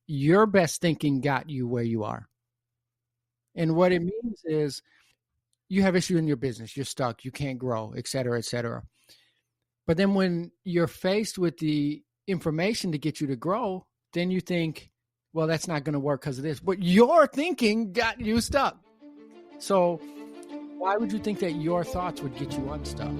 your best thinking got you where you are. And what it means is you have issues in your business, you're stuck, you can't grow, et cetera, et cetera. But then when you're faced with the information to get you to grow, then you think, well, that's not going to work because of this. But your thinking got you stuck. So why would you think that your thoughts would get you unstuck?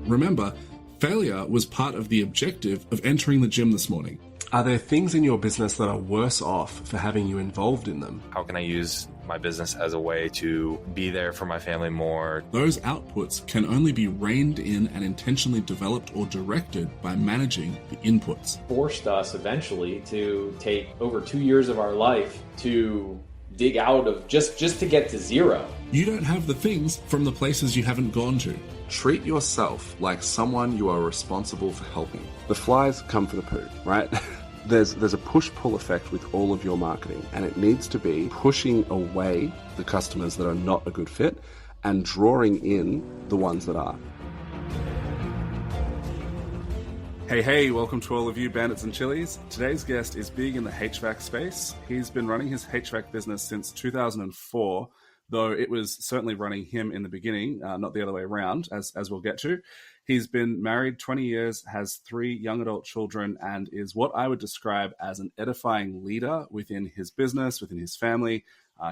Remember, failure was part of the objective of entering the gym this morning. Are there things in your business that are worse off for having you involved in them? How can I use my business as a way to be there for my family more? Those outputs can only be reined in and intentionally developed or directed by managing the inputs. Forced us eventually to take over 2 years of our life to dig out of just to get to zero. You don't have the things from the places you haven't gone to. Treat yourself like someone you are responsible for helping. The flies come for the poo, right? There's a push-pull effect with all of your marketing, and it needs to be pushing away the customers that are not a good fit and drawing in the ones that are. Hey, welcome to all of you bandits and chilies. Today's guest is big in the HVAC space. He's been running his HVAC business since 2004, though it was certainly running him in the beginning, not the other way around, as we'll get to. He's been married 20 years, has 3 young adult children, and is what I would describe as an edifying leader within his business, within his family.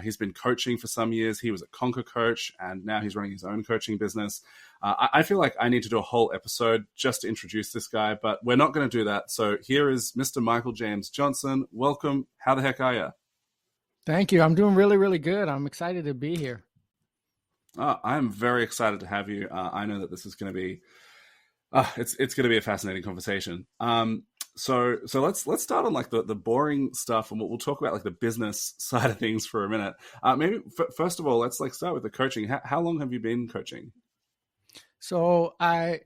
He's been coaching for some years. He was a Conquer coach, and now he's running his own coaching business. I feel like I need to do a whole episode just to introduce this guy, but we're not going to do that. So here is Mr. Michael James Johnson. Welcome. How the heck are you? Thank you. I'm doing really, really good. I'm excited to be here. I'm very excited to have you. I know that this is going to be it's going to be a fascinating conversation. So let's start on like the boring stuff, and we'll talk about like the business side of things for a minute. Maybe first of all, let's like start with the coaching. How long have you been coaching? So I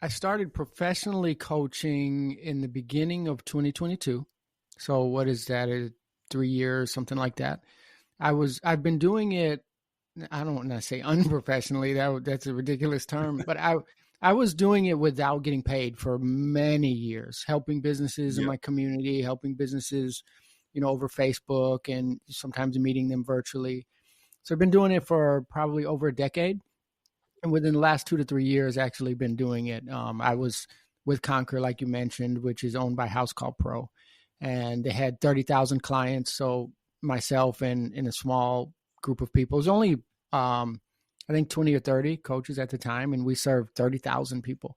started professionally coaching in the beginning of 2022. So what is that? 3 years, something like that. I've been doing it. I don't want to say unprofessionally. That's a ridiculous term, but I was doing it without getting paid for many years, helping businesses in my community, helping businesses, over Facebook and sometimes meeting them virtually. So I've been doing it for probably over a decade. And within the last 2 to 3 years, actually been doing it. I was with Conquer, like you mentioned, which is owned by House Call Pro. And they had 30,000 clients. So myself and a small group of people, it was only, I think 20 or 30 coaches at the time, and we served 30,000 people.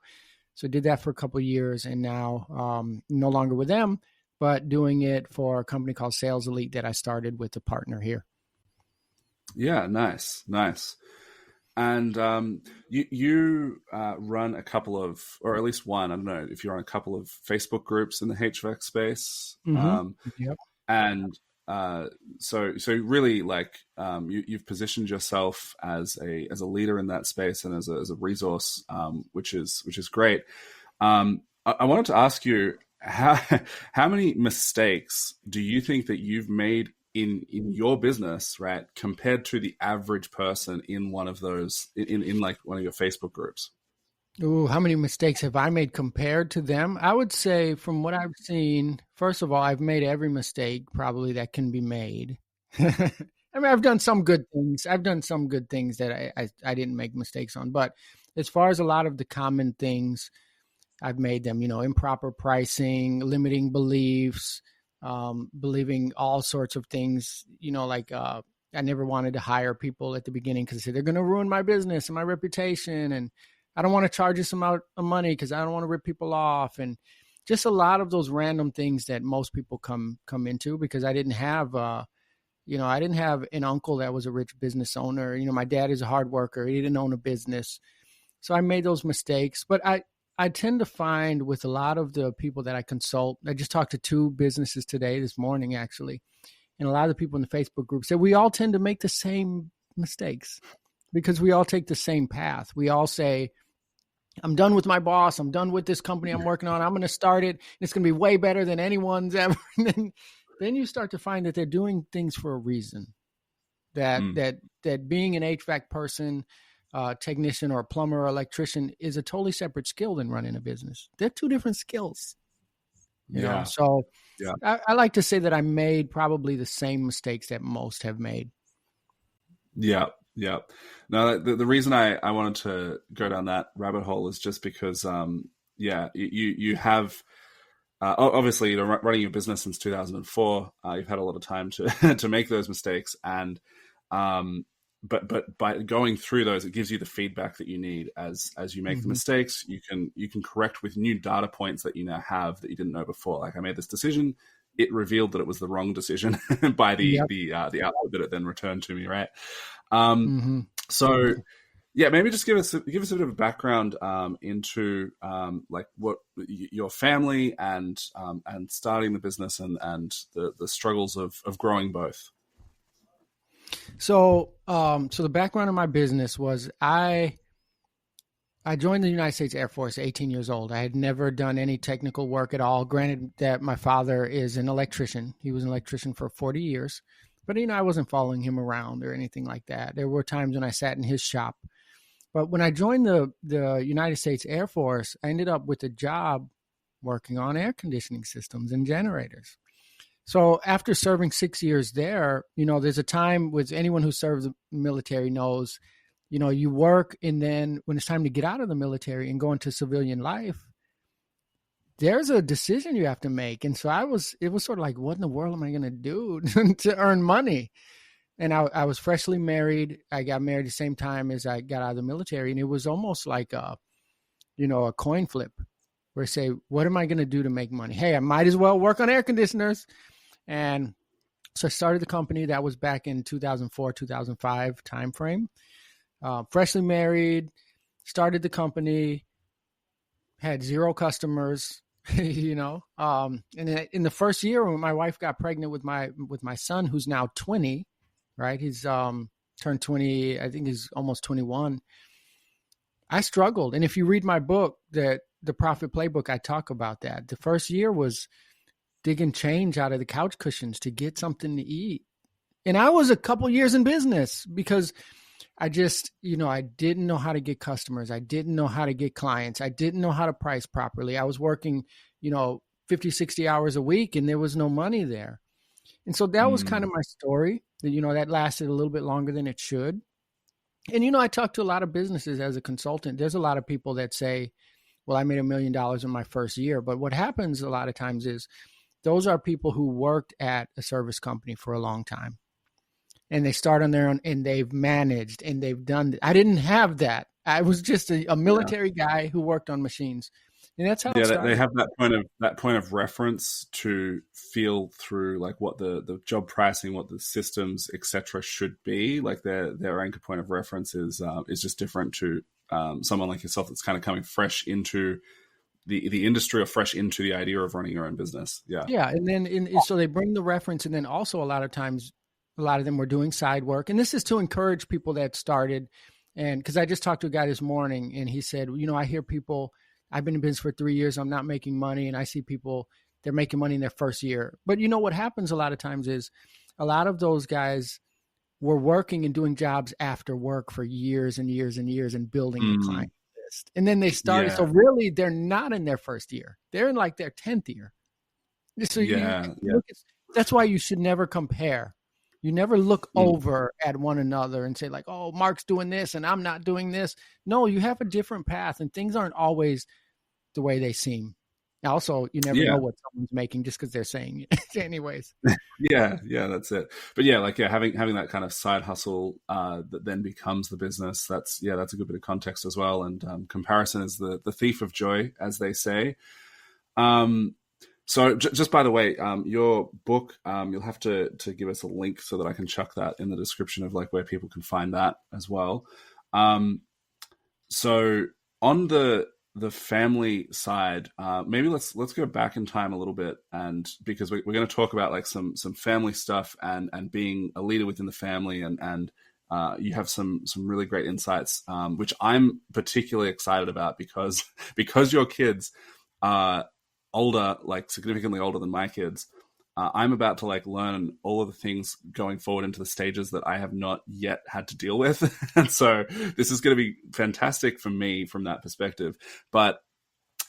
So did that for a couple of years, and now no longer with them, but doing it for a company called Sales Elite that I started with a partner here. Yeah, nice. And you run a couple of, or at least one, I don't know if you're on a couple of Facebook groups in the HVAC space. Mm-hmm. Yep. And so really like you've positioned yourself as a leader in that space and as a resource, which is great. I wanted to ask you how many mistakes do you think that you've made in your business, right, compared to the average person in one of those in like one of your Facebook groups? Ooh, how many mistakes have I made compared to them? I would say from what I've seen, first of all, I've made every mistake probably that can be made. I mean, I've done some good things. I've done some good things that I didn't make mistakes on. But as far as a lot of the common things, I've made them, improper pricing, limiting beliefs, believing all sorts of things, like I never wanted to hire people at the beginning because I said they're going to ruin my business and my reputation. And I don't want to charge this amount of money because I don't want to rip people off. And just a lot of those random things that most people come into because I didn't have, I didn't have an uncle that was a rich business owner. My dad is a hard worker. He didn't own a business. So I made those mistakes. But I tend to find with a lot of the people that I consult, I just talked to 2 businesses this morning, actually. And a lot of the people in the Facebook group said we all tend to make the same mistakes because we all take the same path. We all say, I'm done with my boss. I'm done with this company I'm working on. I'm going to start it. And it's going to be way better than anyone's ever. And then you start to find that they're doing things for a reason. That being an HVAC person, technician or a plumber or electrician is a totally separate skill than running a business. They're 2 different skills. you know? Yeah. So Yeah. I like to say that I made probably the same mistakes that most have made. Yeah. Yeah. No, the reason I wanted to go down that rabbit hole is just because, you have, obviously, you know, running your business since 2004, you've had a lot of time to to make those mistakes, and but by going through those, it gives you the feedback that you need as you make the mistakes. You can correct with new data points that you now have that you didn't know before. Like, I made this decision, it revealed that it was the wrong decision by the output that it then returned to me, right? So yeah, maybe just give us a bit of a background into like what your family and starting the business and the struggles of growing both. So the background of my business was I joined the United States Air Force at 18 years old. I had never done any technical work at all. Granted that my father is an electrician. He was an electrician for 40 years. But, you know, I wasn't following him around or anything like that. There were times when I sat in his shop. But when I joined the United States Air Force, I ended up with a job working on air conditioning systems and generators. So after serving 6 years there, you know, there's a time with anyone who serves the military knows, you know, you work, and then when it's time to get out of the military and go into civilian life, there's a decision you have to make. And so it was sort of like, what in the world am I going to do to earn money? And I was freshly married. I got married the same time as I got out of the military. And it was almost like a coin flip where I say, what am I going to do to make money? Hey, I might as well work on air conditioners. And so I started the company. That was back in 2004, 2005 timeframe. Freshly married, started the company, had 0 customers, you know. And in the first year when my wife got pregnant with my son, who's now 20, right? He's turned 20, I think he's almost 21. I struggled. And if you read my book, the Profit Playbook, I talk about that. The first year was digging change out of the couch cushions to get something to eat. And I was a couple years in business because I just, you know, I didn't know how to get customers. I didn't know how to get clients. I didn't know how to price properly. I was working, you know, 50, 60 hours a week, and there was no money there. And so that was kind of my story. You know, that lasted a little bit longer than it should. And, you know, I talked to a lot of businesses as a consultant. There's a lot of people that say, well, I made $1 million in my first year. But what happens a lot of times is those are people who worked at a service company for a long time. And they start on their own, and they've managed, and they've done. I didn't have that. I was just a military guy who worked on machines, and that's how. Yeah, they have that point of reference to feel through, like what the job pricing, what the systems, etc. should be. Like their anchor point of reference is just different to someone like yourself that's kind of coming fresh into the industry or fresh into the idea of running your own business. Yeah, and then so they bring the reference, and then also a lot of times. A lot of them were doing side work. And this is to encourage people that started. And because I just talked to a guy this morning, and he said, you know, I hear people, I've been in business for 3 years, I'm not making money. And I see people, they're making money in their first year. But you know, what happens a lot of times is a lot of those guys were working and doing jobs after work for years and years and years and building a client list. And then they started. So really, they're not in their first year. They're in like their 10th year. So that's why you should never compare. You never look over at one another and say like, oh, Mark's doing this and I'm not doing this. No, you have a different path, and things aren't always the way they seem. Also, you never know what someone's making just because they're saying it anyways. Yeah, that's it. But having that kind of side hustle that then becomes the business, that's a good bit of context as well. And comparison is the thief of joy, as they say. So just by the way, your book, you'll have to give us a link so that I can chuck that in the description of like where people can find that as well. So on the family side, maybe let's go back in time a little bit, and because we're going to talk about like some family stuff and being a leader within the family, and you have some really great insights, which I'm particularly excited about because your kids are older, like significantly older than my kids. I'm about to like learn all of the things going forward into the stages that I have not yet had to deal with. And so this is going to be fantastic for me from that perspective. But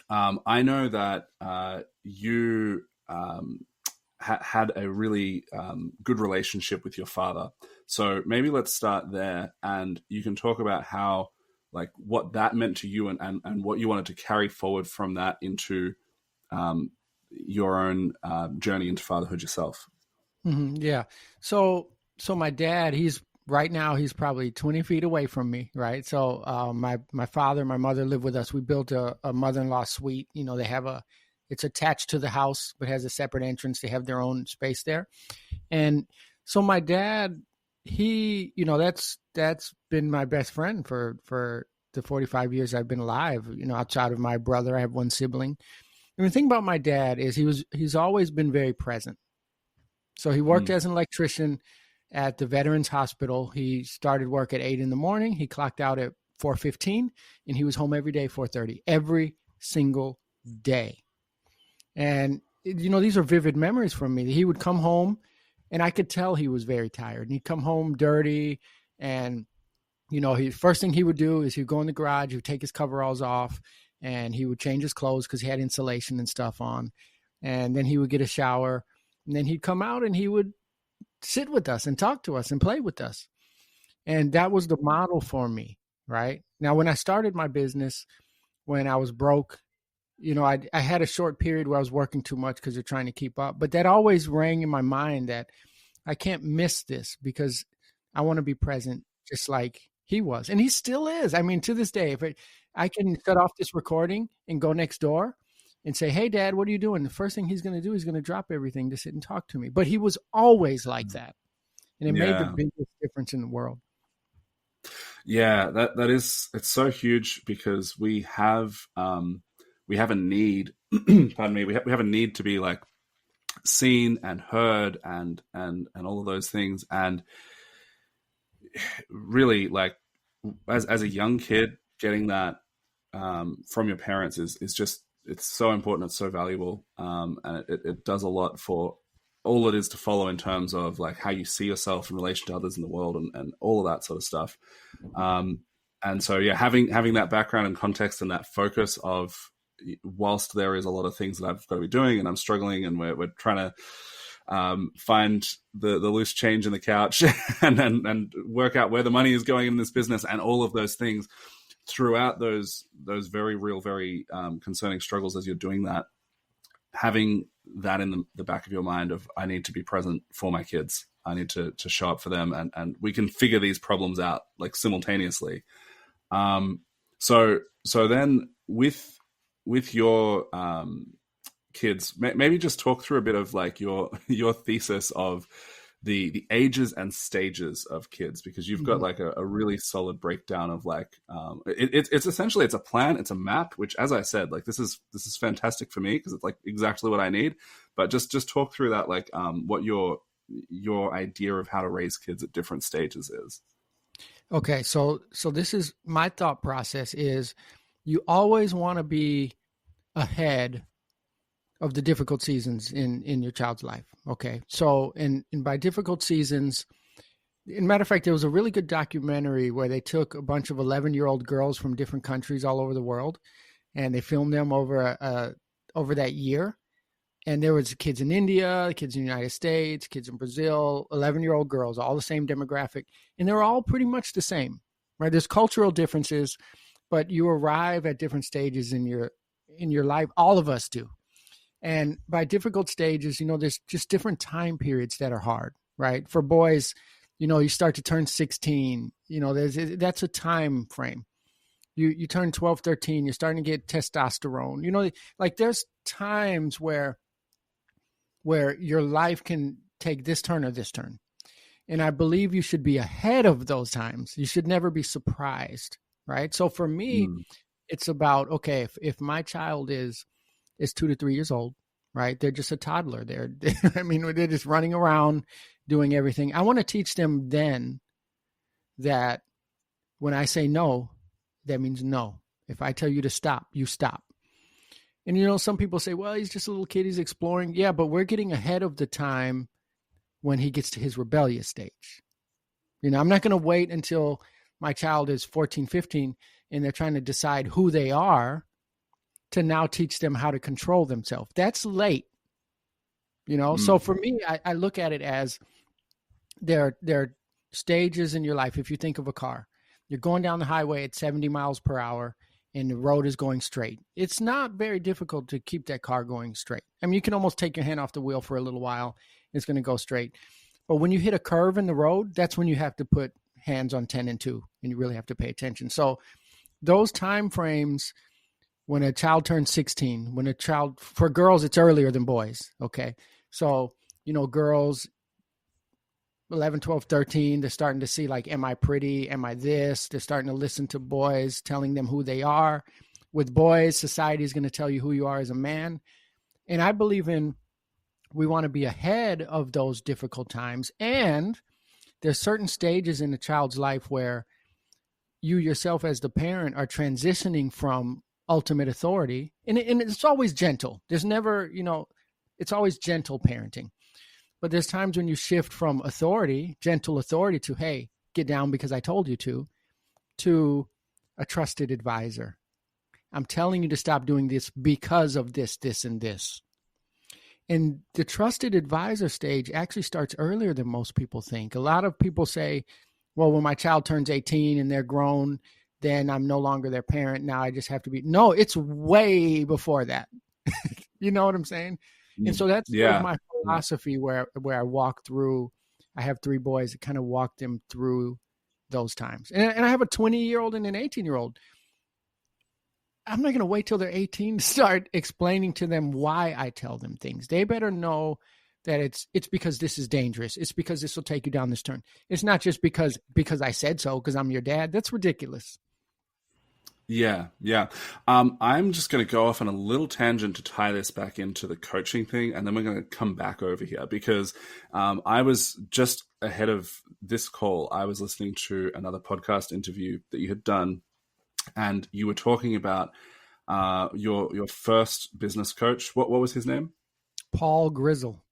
I know that you had a really good relationship with your father. So maybe let's start there, and you can talk about how, like, what that meant to you, and what you wanted to carry forward from that into your own journey into fatherhood yourself. Yeah. So my dad, he's right now, he's probably 20 feet away from me. Right. So my father and my mother live with us. We built a mother-in-law suite. You know, it's attached to the house, but has a separate entrance. They have their own space there. And so my dad, he, you know, that's been my best friend for the 45 years I've been alive. You know, outside of my brother, I have one sibling. And the thing about my dad is he's always been very present. So he worked as an electrician at the Veterans Hospital. He started work at 8 a.m. He clocked out at 4:15, and he was home every day, 4:30, every single day. And, you know, these are vivid memories for me. He would come home, and I could tell he was very tired. And he'd come home dirty, and, you know, first thing he would do is he'd go in the garage, he would take his coveralls off, and he would change his clothes because he had insulation and stuff on. And then he would get a shower. And then he'd come out and he would sit with us and talk to us and play with us. And that was the model for me, right? Now, when I started my business, when I was broke, you know, I had a short period where I was working too much because you're trying to keep up. But that always rang in my mind that I can't miss this because I want to be present just like he was. And he still is. I mean, to this day, if I can shut off this recording and go next door and say, "Hey, Dad, what are you doing?" The first thing he's going to do is going to drop everything to sit and talk to me. But he was always like that. And it made the biggest difference in the world. Yeah, that is, it's so huge because we have a need, pardon me, we have a need to be like seen and heard and all of those things. And really, like, as a young kid, getting that from your parents is just, it's so important. It's so valuable. And it does a lot for all it is to follow in terms of like how you see yourself in relation to others in the world and all of that sort of stuff. And so, yeah, having that background and context and that focus of, whilst there is a lot of things that I've got to be doing and I'm struggling and we're trying to find the loose change in the couch and work out where the money is going in this business and all of those things throughout those very real, very concerning struggles as you're doing that, having that in the back of your mind of, I need to be present for my kids. I need to show up for them and we can figure these problems out like simultaneously. So then with your kids, maybe just talk through a bit of like your thesis of the ages and stages of kids, because you've got like a really solid breakdown of like it's essentially, it's a plan, it's a map, which, as I said, like this is fantastic for me because it's like exactly what I need. But just talk through that, like what your idea of how to raise kids at different stages is. Okay, so this is my thought process is you always want to be ahead of the difficult seasons in your child's life. Okay. So, and by difficult seasons, in matter of fact, there was a really good documentary where they took a bunch of 11-year-old girls from different countries all over the world, and they filmed them over that year. And there was kids in India, kids in the United States, kids in Brazil, 11-year-old girls, all the same demographic. And they're all pretty much the same, right? There's cultural differences, but you arrive at different stages in your life. All of us do. And by difficult stages, you know, there's just different time periods that are hard, right? For boys, you know, you start to turn 16, you know, that's a time frame. You turn 12, 13, you're starting to get testosterone, you know, like there's times where your life can take this turn or this turn. And I believe you should be ahead of those times. You should never be surprised, right? So for me, it's about, okay, if my child is 2 to 3 years old, right? They're just a toddler. They're just running around doing everything. I want to teach them then that when I say no, that means no. If I tell you to stop, you stop. And, you know, some people say, well, he's just a little kid, he's exploring. Yeah, but we're getting ahead of the time when he gets to his rebellious stage. You know, I'm not going to wait until my child is 14, 15, and they're trying to decide who they are to now teach them how to control themselves. That's late. So for me, I look at it as there are stages in your life. If you think of a car, you're going down the highway at 70 miles per hour and the road is going straight. It's not very difficult to keep that car going straight. I mean, you can almost take your hand off the wheel for a little while. It's going to go straight. But when you hit a curve in the road, that's when you have to put hands on 10 and 2, and you really have to pay attention. So those time frames, when a child turns 16, for girls, it's earlier than boys. Okay. So, girls 11, 12, 13, they're starting to see like, am I pretty? Am I this? They're starting to listen to boys telling them who they are. With boys, society is going to tell you who you are as a man. And I believe we want to be ahead of those difficult times. And there's certain stages in a child's life where you yourself as the parent are transitioning from ultimate authority. And it's always gentle. There's never, it's always gentle parenting. But there's times when you shift from gentle authority to, hey, get down because I told you to a trusted advisor. I'm telling you to stop doing this because of this, this, and this. And the trusted advisor stage actually starts earlier than most people think. A lot of people say, well, when my child turns 18 and they're grown, then I'm no longer their parent. Now I just have to be. No, it's way before that. You know what I'm saying? And so that's sort of my philosophy where I walk through. I have 3 boys that kind of walk them through those times. And I have a 20-year-old and an 18-year-old. I'm not going to wait till they're 18 to start explaining to them why I tell them things. They better know that it's because this is dangerous. It's because this will take you down this turn. It's not just because I said so, because I'm your dad. That's ridiculous. Yeah. I'm just going to go off on a little tangent to tie this back into the coaching thing, and then we're going to come back over here because I was just ahead of this call. I was listening to another podcast interview that you had done, and you were talking about your first business coach. What was his name? Paul Grizzle.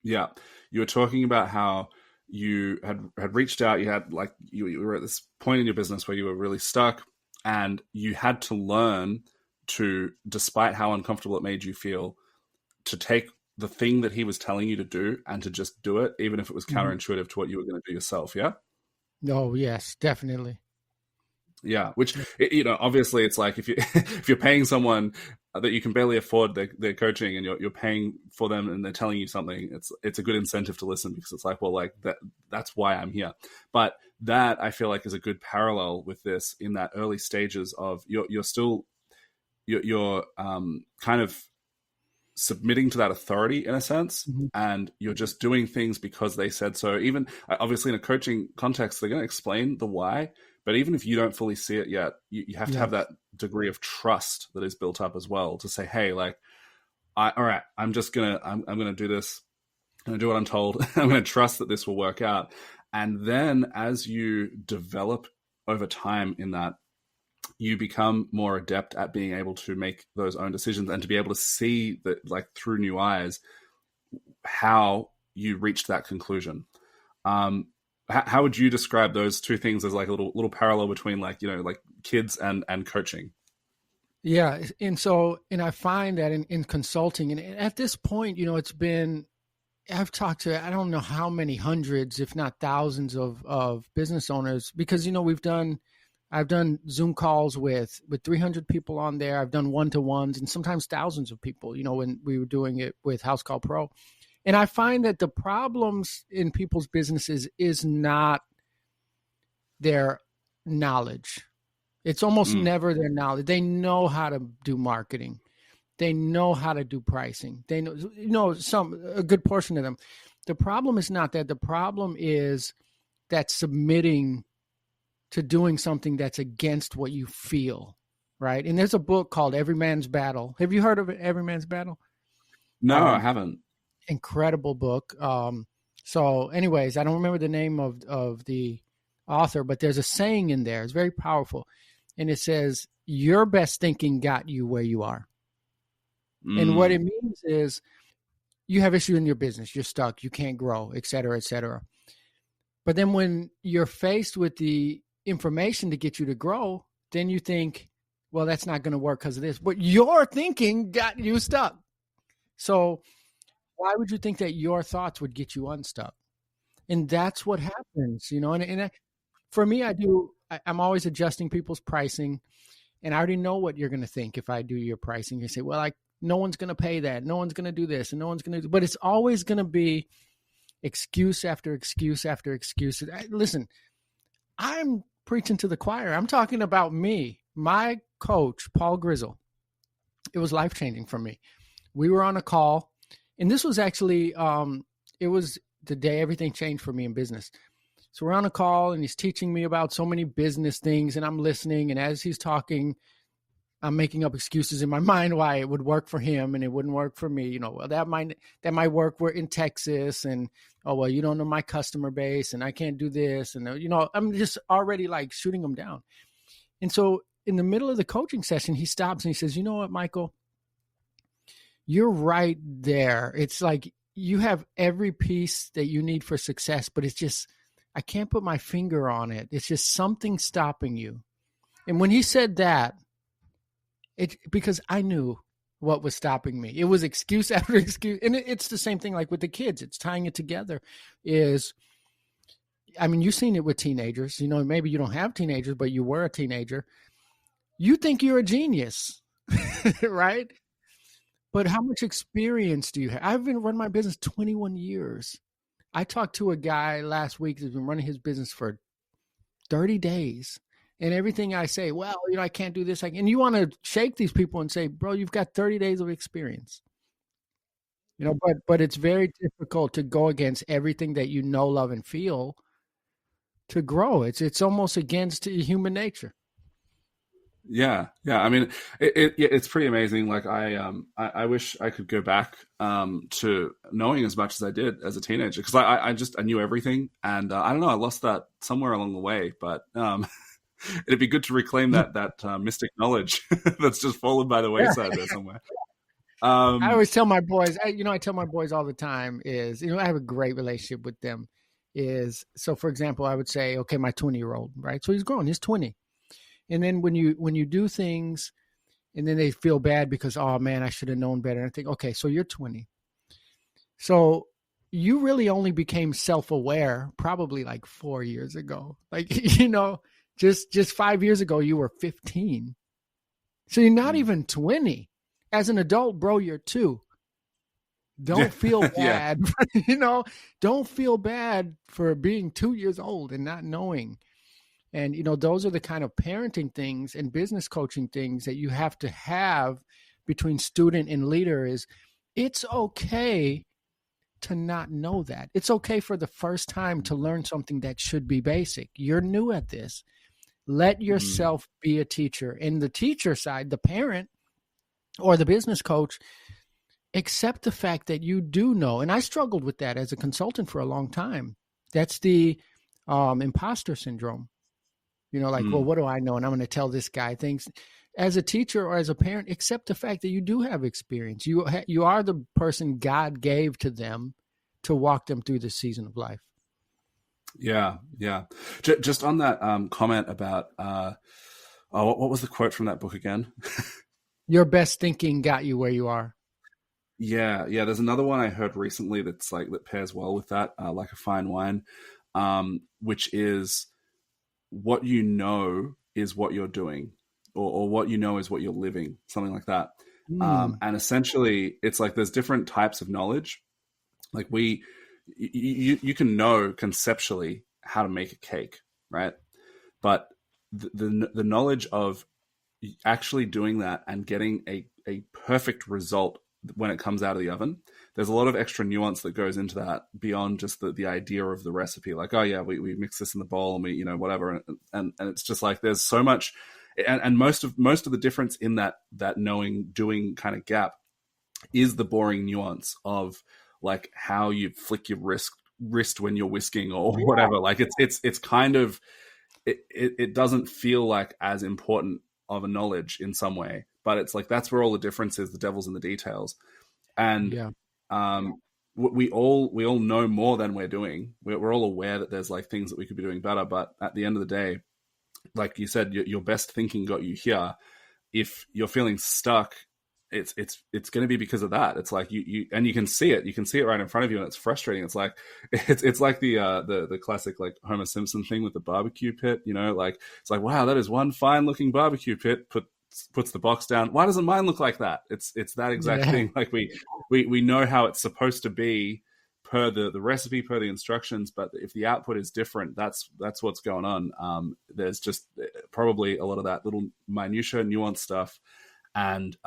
Yeah, you were talking about how you had reached out. You had you were at this point in your business where you were really stuck. And you had to learn to, despite how uncomfortable it made you feel, to take the thing that he was telling you to do and to just do it, even if it was counterintuitive to what you were going to do yourself. Yeah? Oh, yes, definitely. Yeah, which, obviously it's like if you're paying someone that you can barely afford their coaching and you're paying for them and they're telling you something, it's a good incentive to listen because it's like, well, like that's why I'm here. But that I feel like is a good parallel with this in that early stages of you're kind of submitting to that authority in a sense, and you're just doing things because they said so. Even obviously in a coaching context, they're going to explain the why, but even if you don't fully see it yet, you have to have that degree of trust that is built up as well to say, hey, like, all right, I'm going to do this. I'm going to do what I'm told. I'm going to trust that this will work out. And then as you develop over time in that, you become more adept at being able to make those own decisions and to be able to see that, like, through new eyes, how you reached that conclusion. How would you describe those two things as like a little parallel between like kids and coaching? Yeah. And I find that in consulting, and at this point, I've talked to, I don't know how many hundreds, if not thousands of business owners, because, I've done Zoom calls with 300 people on there. I've done one-to-ones and sometimes thousands of people, when we were doing it with House Call Pro. And I find that the problems in people's businesses is not their knowledge. It's almost never their knowledge. They know how to do marketing. They know how to do pricing. They know, a good portion of them. The problem is not that. The problem is that submitting to doing something that's against what you feel, right? And there's a book called Every Man's Battle. Have you heard of it, Every Man's Battle? No, I haven't. Incredible book. So anyways, I don't remember the name of the author, but there's a saying in there. It's very powerful. And it says, your best thinking got you where you are. And what it means is you have issues in your business. You're stuck. You can't grow, et cetera, et cetera. But then when you're faced with the information to get you to grow, then you think, well, that's not going to work because of this. But your thinking got you stuck. So why would you think that your thoughts would get you unstuck? And that's what happens, you know. And for me, I'm always adjusting people's pricing, and I already know what you're going to think if I do your pricing. You say, well, no one's going to pay that. No one's going to do this, and no one's going to do. But it's always going to be excuse after excuse after excuse. Listen, I'm preaching to the choir. I'm talking about me. My coach, Paul Grizzle, it was life-changing for me. We were on a call, and this was actually, it was the day everything changed for me in business. So we're on a call, and he's teaching me about so many business things, and I'm listening. And as he's talking, I'm making up excuses in my mind why it would work for him and it wouldn't work for me. You know, well, that might work. We're in Texas, and oh, well, you don't know my customer base, and I can't do this. And, you know, I'm just already like shooting him down. And so in the middle of the coaching session, he stops and he says, you know what, Michael, you're right there. It's like you have every piece that you need for success, but it's just, I can't put my finger on it. It's just something stopping you. And when he said that, because I knew what was stopping me. It was excuse after excuse. And it's the same thing like with the kids. It's tying it together you've seen it with teenagers. You know, maybe you don't have teenagers, but you were a teenager. You think you're a genius, right? But how much experience do you have? I've been running my business 21 years. I talked to a guy last week who's been running his business for 30 days. And everything I say, well, you know, I can't do this. And you want to shake these people and say, bro, you've got 30 days of experience. You know, but it's very difficult to go against everything that you know, love, and feel to grow. It's almost against human nature. Yeah. I mean, it's pretty amazing. Like I wish I could go back to knowing as much as I did as a teenager, because I knew everything, and I don't know, I lost that somewhere along the way. But it'd be good to reclaim that mystic knowledge that's just fallen by the wayside there somewhere. I always tell my boys, I tell my boys all the time is, I have a great relationship with them. So for example, I would say, okay, my 20-year-old, right? So he's grown, he's 20. And then when you do things and then they feel bad because, oh man, I should have known better. And I think, okay, so you're 20. So you really only became self-aware probably like 4 years ago. Like, just 5 years ago, you were 15. So you're not even 20. As an adult, bro, you're 2. Don't feel bad. Don't feel bad for being 2 years old and not knowing. And, those are the kind of parenting things and business coaching things that you have to have between student and leader. Is it's okay to not know that. It's okay for the first time to learn something that should be basic. You're new at this. Let yourself be a teacher. And the teacher side, the parent or the business coach, accept the fact that you do know. And I struggled with that as a consultant for a long time. That's the imposter syndrome. Well, what do I know? And I'm going to tell this guy things. As a teacher or as a parent, accept the fact that you do have experience. You are the person God gave to them to walk them through this season of life. Yeah. Just on that comment about, what was the quote from that book again? Your best thinking got you where you are. Yeah. There's another one I heard recently that's that pairs well with that, like a fine wine, which is what you know is what you're doing, or what you know is what you're living, something like that. And essentially, it's like there's different types of knowledge. Like you can know conceptually how to make a cake, right? But the knowledge of actually doing that and getting a perfect result when it comes out of the oven, there's a lot of extra nuance that goes into that beyond just the idea of the recipe. Like, oh yeah, we mix this in the bowl and we, whatever. And it's just like, there's so much, and most of the difference in that knowing doing kind of gap is the boring nuance of like how you flick your wrist when you're whisking or whatever. Like it's kind of, it doesn't feel like as important of a knowledge in some way, but it's like, that's where all the difference is. The devil's in the details. And we all know more than we're doing. We're all aware that there's like things that we could be doing better, but at the end of the day, like you said, your best thinking got you here. if you're feeling stuck, it's going to be because of that. It's like you can see it. You can see it right in front of you, and it's frustrating. It's like it's like the classic like Homer Simpson thing with the barbecue pit. Like it's like, wow, that is one fine looking barbecue pit. Puts the box down. Why doesn't mine look like that? It's that exact thing. Like we know how it's supposed to be per the recipe, per the instructions, but if the output is different, that's what's going on. There's just probably a lot of that little minutia, nuanced stuff, and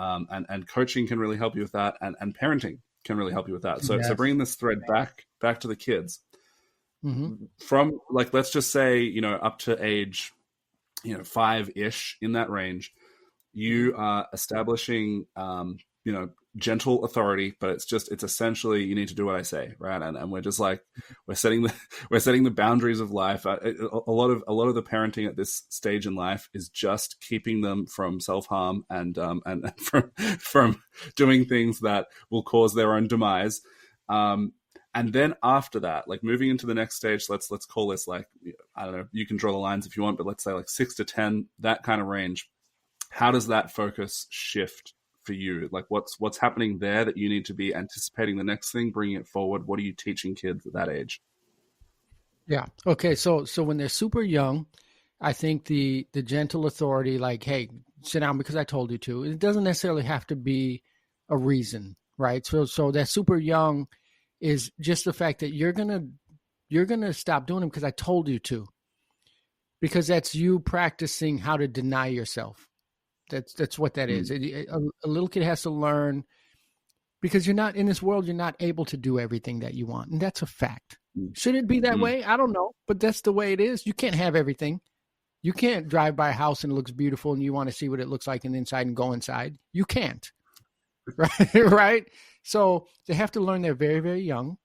coaching can really help you with that, and parenting can really help you with that. So bringing this thread back to the kids, from like, let's just say up to age 5-ish, in that range, you are establishing gentle authority, but it's essentially, you need to do what I say, right? And we're just like, we're setting the boundaries of life. A lot of the parenting at this stage in life is just keeping them from self-harm and from doing things that will cause their own demise. And then after that, like moving into the next stage, let's call this, like, I don't know, you can draw the lines if you want, but let's say like 6 to 10, that kind of range. How does that focus shift for you? Like what's happening there that you need to be anticipating the next thing, bringing it forward? What are you teaching kids at that age? Yeah. Okay. So when they're super young, I think the gentle authority, like, hey, sit down because I told you to, it doesn't necessarily have to be a reason, right? So that super young is just the fact that you're gonna stop doing it because I told you to, because that's you practicing how to deny yourself. That's what that is. A little kid has to learn, because you're not in this world, you're not able to do everything that you want. And that's a fact. Should it be that way? I don't know, but that's the way it is. You can't have everything. You can't drive by a house and it looks beautiful and you want to see what it looks like in the inside and go inside. You can't. Right? Right? So they have to learn they're very, very young.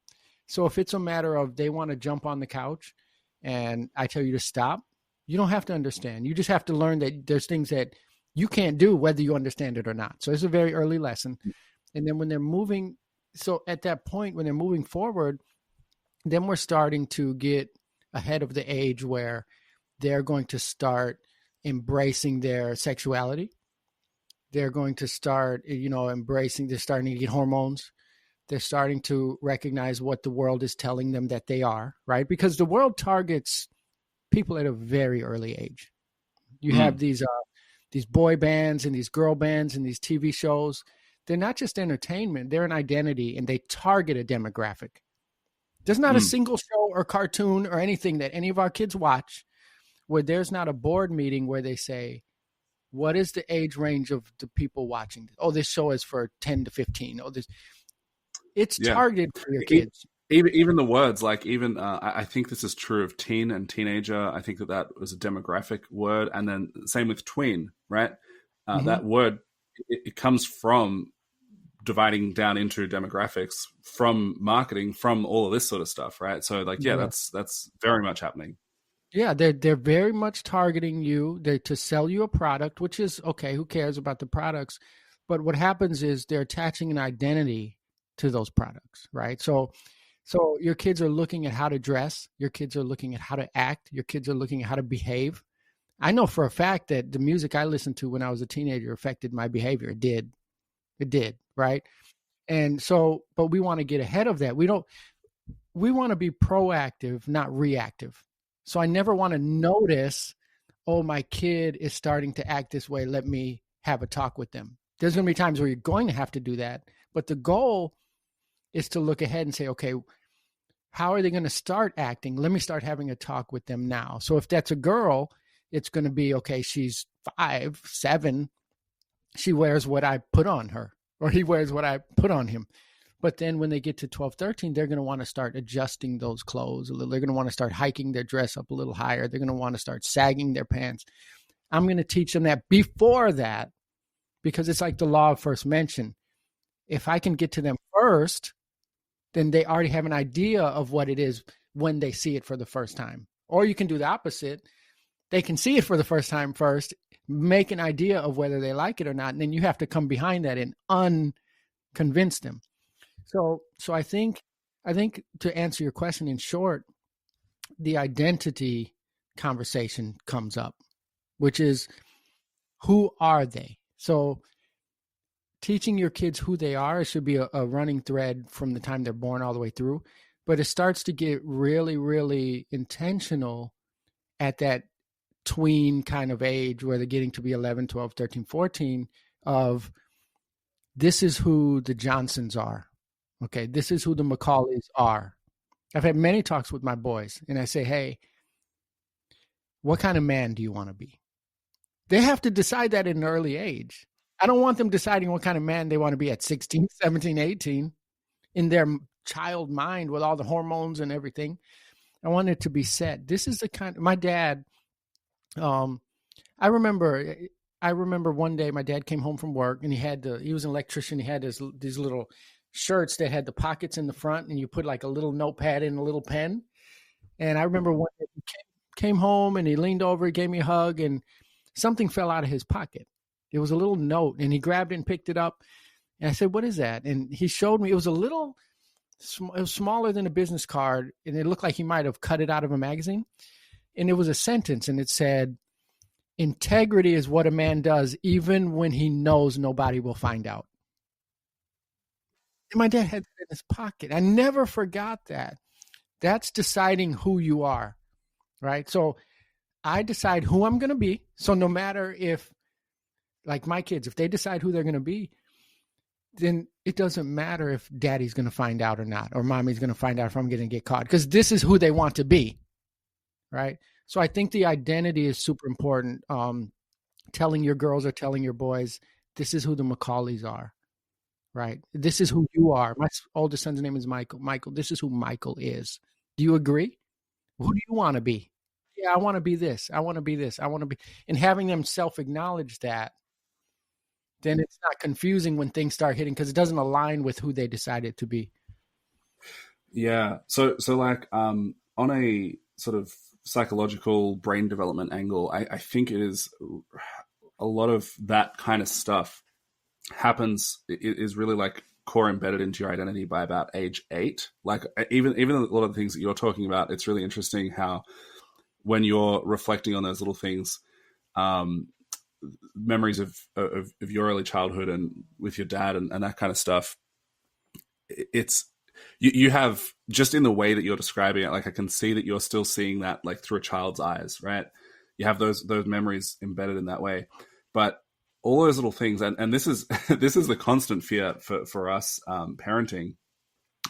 So if it's a matter of they want to jump on the couch and I tell you to stop, you don't have to understand. You just have to learn that there's things that you can't do whether you understand it or not. So it's a very early lesson. And then when they're moving, so at that point, when they're moving forward, then we're starting to get ahead of the age where they're going to start embracing their sexuality. They're going to start, embracing, they're starting to get hormones. They're starting to recognize what the world is telling them that they are, right? Because the world targets people at a very early age. You have these boy bands and these girl bands and these TV shows. They're not just entertainment, they're an identity, and they target a demographic. There's not a single show or cartoon or anything that any of our kids watch where there's not a board meeting where they say, what is the age range of the people watching? Oh, this show is for 10 to 15. Oh, it's targeted for your kids. Even the words, like I think this is true of teen and teenager. I think that was a demographic word. And then same with tween, right? That word, it comes from dividing down into demographics, from marketing, from all of this sort of stuff, right? So like, that's very much happening. Yeah, they're very much targeting you to sell you a product, which is okay. Who cares about the products? But what happens is they're attaching an identity to those products, right? So your kids are looking at how to dress. Your kids are looking at how to act. Your kids are looking at how to behave. I know for a fact that the music I listened to when I was a teenager affected my behavior. It did, right? And so, but we want to get ahead of that. We want to be proactive, not reactive. So I never want to notice, oh, my kid is starting to act this way. Let me have a talk with them. There's going to be times where you're going to have to do that. But the goal is to look ahead and say, okay, how are they going to start acting? Let me start having a talk with them now. So if that's a girl, it's going to be, okay, she's 5, 7. She wears what I put on her, or he wears what I put on him. But then when they get to 12, 13, they're going to want to start adjusting those clothes a little. They're going to want to start hiking their dress up a little higher. They're going to want to start sagging their pants. I'm going to teach them that before that, because it's like the law of first mention. If I can get to them first, then they already have an idea of what it is when they see it for the first time. Or you can do the opposite. They can see it for the first time first, make an idea of whether they like it or not, and then you have to come behind that and unconvince them. So I think to answer your question in short, the identity conversation comes up, which is, who are they? So teaching your kids who they are, it should be a running thread from the time they're born all the way through. But it starts to get really, really intentional at that tween kind of age where they're getting to be 11, 12, 13, 14 of this is who the Johnsons are. Okay, this is who the Macaulays are. I've had many talks with my boys, and I say, hey, what kind of man do you want to be? They have to decide that at an early age. I don't want them deciding what kind of man they want to be at 16, 17, 18 in their child mind with all the hormones and everything. I want it to be set. This is the kind. My dad. I remember one day my dad came home from work and he was an electrician. He had these little shirts that had the pockets in the front and you put like a little notepad in a little pen. And I remember one day he came home and he leaned over, he gave me a hug, and something fell out of his pocket. It was a little note, and he grabbed it and picked it up. And I said, what is that? And he showed me, it was smaller than a business card, and it looked like he might have cut it out of a magazine. And it was a sentence, and it said, integrity is what a man does even when he knows nobody will find out. And my dad had it in his pocket. I never forgot that. That's deciding who you are, right? So I decide who I'm going to be. So no matter if, like my kids, if they decide who they're going to be, then it doesn't matter if daddy's going to find out or not, or mommy's going to find out if I'm going to get caught, because this is who they want to be, right? So I think the identity is super important. Telling your girls or telling your boys, this is who the Macaulays are, right? This is who you are. My oldest son's name is Michael. Michael, this is who Michael is. Do you agree? Who do you want to be? Yeah, I want to be this. I want to be this. I want to be, and having them self-acknowledge that, then it's not confusing when things start hitting because it doesn't align with who they decided to be. Yeah. So like on a sort of psychological brain development angle, I think it is a lot of that kind of stuff happens, is really like core embedded into your identity by about age 8. Like even a lot of the things that you're talking about, it's really interesting how when you're reflecting on those little things, memories of your early childhood and with your dad and that kind of stuff, it's you have, just in the way that you're describing it, like I can see that you're still seeing that like through a child's eyes, right? You have those memories embedded in that way. But all those little things, and this is this is the constant fear for us parenting,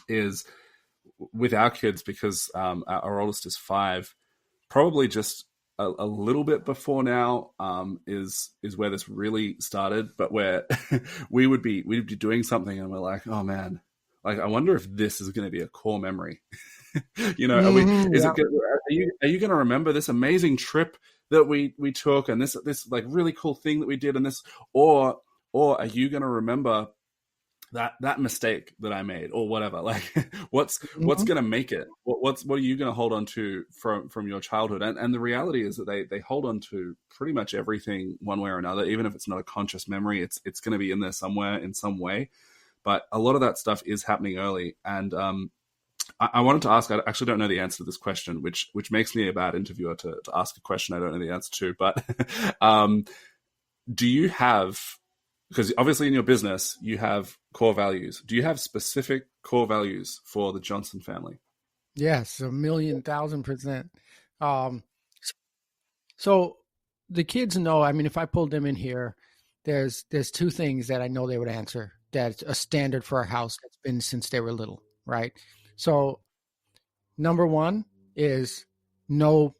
is with our kids, because our oldest is 5, probably just a little bit before now is where this really started, but where we'd be doing something and we're like, oh man, like I wonder if this is going to be a core memory. You know, are you going to remember this amazing trip that we took and this like really cool thing that we did, and this, or are you going to remember that mistake that I made or whatever? Like what's going to make it? What are you going to hold on to from your childhood? And the reality is that they hold on to pretty much everything one way or another, even if it's not a conscious memory, it's going to be in there somewhere in some way. But a lot of that stuff is happening early. And I wanted to ask, I actually don't know the answer to this question, which makes me a bad interviewer to ask a question I don't know the answer to. But do you have, because obviously in your business, you have core values. Do you have specific core values for the Johnson family? Yes, 1,000,000%. So the kids know, I mean, if I pulled them in here, there's 2 things that I know they would answer. That's a standard for our house that's been since they were little, right? So number 1 is no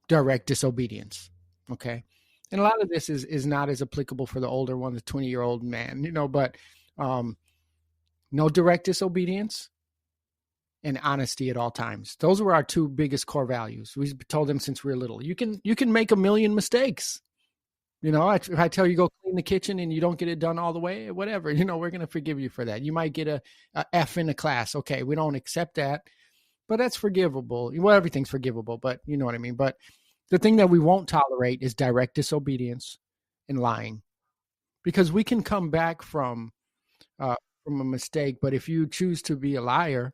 direct disobedience. Okay. And a lot of this is not as applicable for the older one, the 20-year-old man, you know, but no direct disobedience and honesty at all times. Those were our 2 biggest core values. We've told them since we were little. You can make 1,000,000 mistakes. You know, if I tell you go clean the kitchen and you don't get it done all the way, whatever, you know, we're going to forgive you for that. You might get a F in a class. Okay, we don't accept that, but that's forgivable. Well, everything's forgivable, but you know what I mean. But the thing that we won't tolerate is direct disobedience and lying, because we can come back from a mistake, but if you choose to be a liar,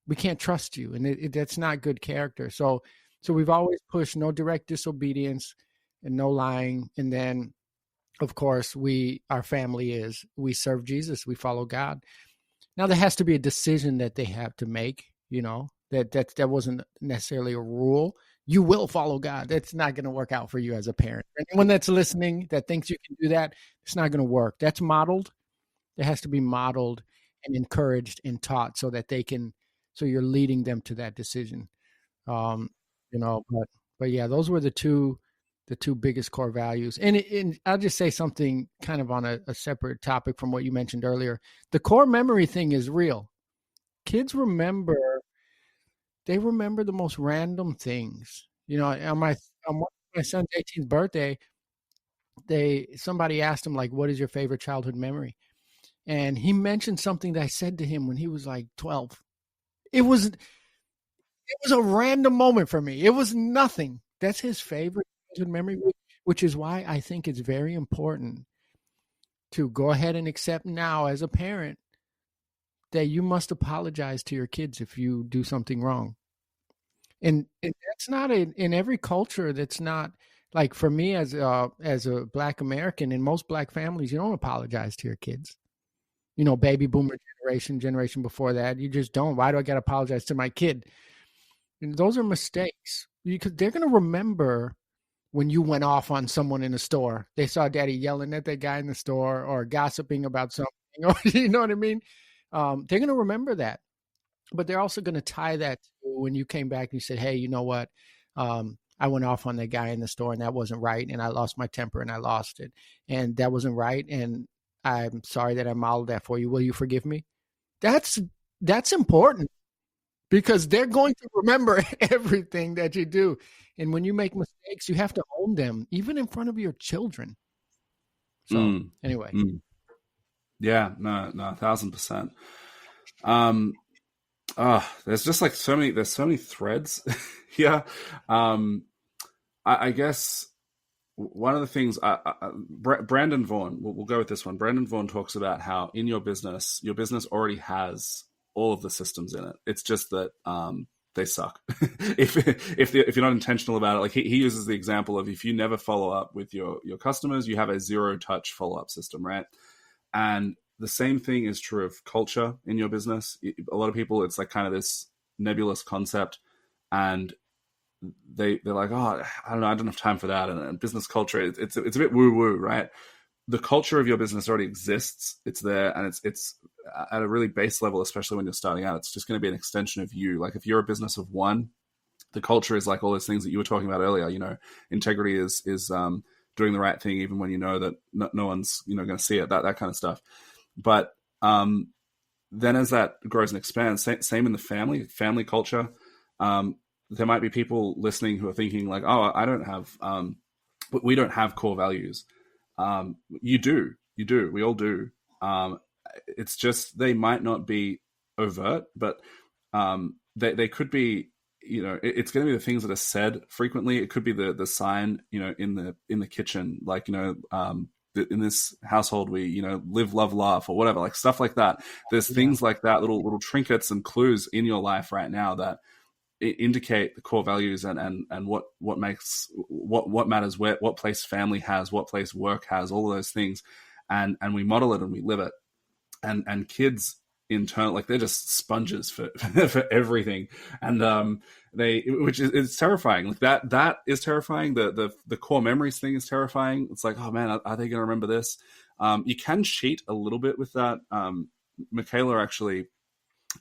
we can't trust you, and that's not good character. So we've always pushed no direct disobedience and no lying. And then of course, our family is, we serve Jesus, we follow God. Now there has to be a decision that they have to make, that wasn't necessarily a rule. You will follow God. That's not going to work out for you as a parent. Anyone that's listening that thinks you can do that, it's not going to work. That's modeled. It has to be modeled and encouraged and taught so that so you're leading them to that decision. But yeah, those were the two biggest core values. And I'll just say something kind of on a separate topic from what you mentioned earlier. The core memory thing is real. Kids remember the most random things. On my son's 18th birthday, somebody asked him, like, what is your favorite childhood memory? And he mentioned something that I said to him when he was like 12. It was a random moment for me. It was nothing. That's his favorite childhood memory, which is why I think it's very important to go ahead and accept now as a parent that you must apologize to your kids if you do something wrong. And that's not in every culture. That's not, like, for me as a Black American, in most Black families, you don't apologize to your kids. Baby boomer generation before that, you just don't. Why do I got to apologize to my kid? And those are mistakes, because they're going to remember when you went off on someone in the store. They saw daddy yelling at that guy in the store or gossiping about something, or you know what I mean? They're going to remember that. But they're also going to tie that to when you came back and you said, hey, you know what? I went off on that guy in the store and that wasn't right. And I lost my temper and I lost it. And that wasn't right. And I'm sorry that I modeled that for you. Will you forgive me? That's important, because they're going to remember everything that you do. And when you make mistakes, you have to own them, even in front of your children. So anyway. Yeah, no, 1,000%. There's just like there's so many threads here. I guess one of the things, Brandon Vaughn, we'll go with this one. Brandon Vaughn talks about how in your business already has all of the systems in it. It's just that they suck. if you're not intentional about it, like he uses the example of, if you never follow up with your customers, you have a zero touch follow up system, right? And the same thing is true of culture in your business. A lot of people, it's like kind of this nebulous concept, and they're like, oh, I don't know, I don't have time for that. And business culture, it's a bit woo woo, right? The culture of your business already exists. It's there, and it's at a really base level, especially when you're starting out. It's just going to be an extension of you. Like, if you're a business of one, the culture is like all those things that you were talking about earlier. Integrity is doing the right thing, even when you know that no one's going to see it. That kind of stuff. But then as that grows and expands, same in the family culture. There might be people listening who are thinking like, oh, we don't have core values. You do. We all do. It's just, they might not be overt, but they could be, it's going to be the things that are said frequently. It could be the sign, in the kitchen, like, in this household we live, love, laugh, or whatever, like stuff like that. There's things like that, little trinkets and clues in your life right now that indicate the core values and what makes what matters, what place family has, what place work has, all of those things, and we model it and we live it, and kids in turn, like, they're just sponges for everything, and which is terrifying. Like that is terrifying. The core memories thing is terrifying. It's like, oh man, are they going to remember this? You can cheat a little bit with that. Michaela actually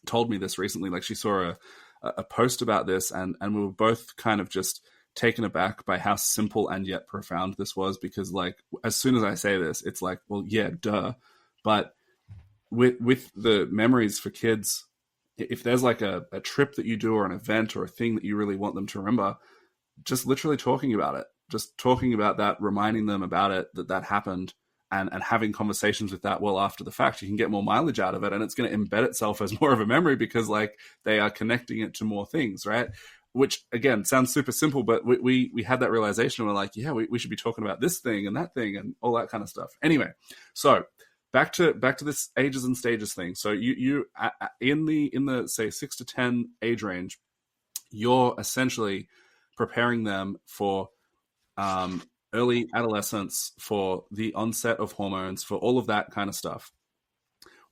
told me this recently. Like, she saw a post about this, and we were both kind of just taken aback by how simple and yet profound this was, because, like, as soon as I say this, it's like, well, yeah, duh. But with the memories for kids, if there's like a trip that you do, or an event or a thing that you really want them to remember, just literally talking about it, just talking about that, reminding them about it, that happened, and having conversations with that well after the fact, you can get more mileage out of it, and it's going to embed itself as more of a memory, because, like, they are connecting it to more things, right? Which, again, sounds super simple, but we had that realization, and we're like, yeah, we should be talking about this thing and that thing and all that kind of stuff. Anyway, so back to this ages and stages thing. So you in the say 6 to 10 age range, you're essentially preparing them for early adolescence, for the onset of hormones, for all of that kind of stuff.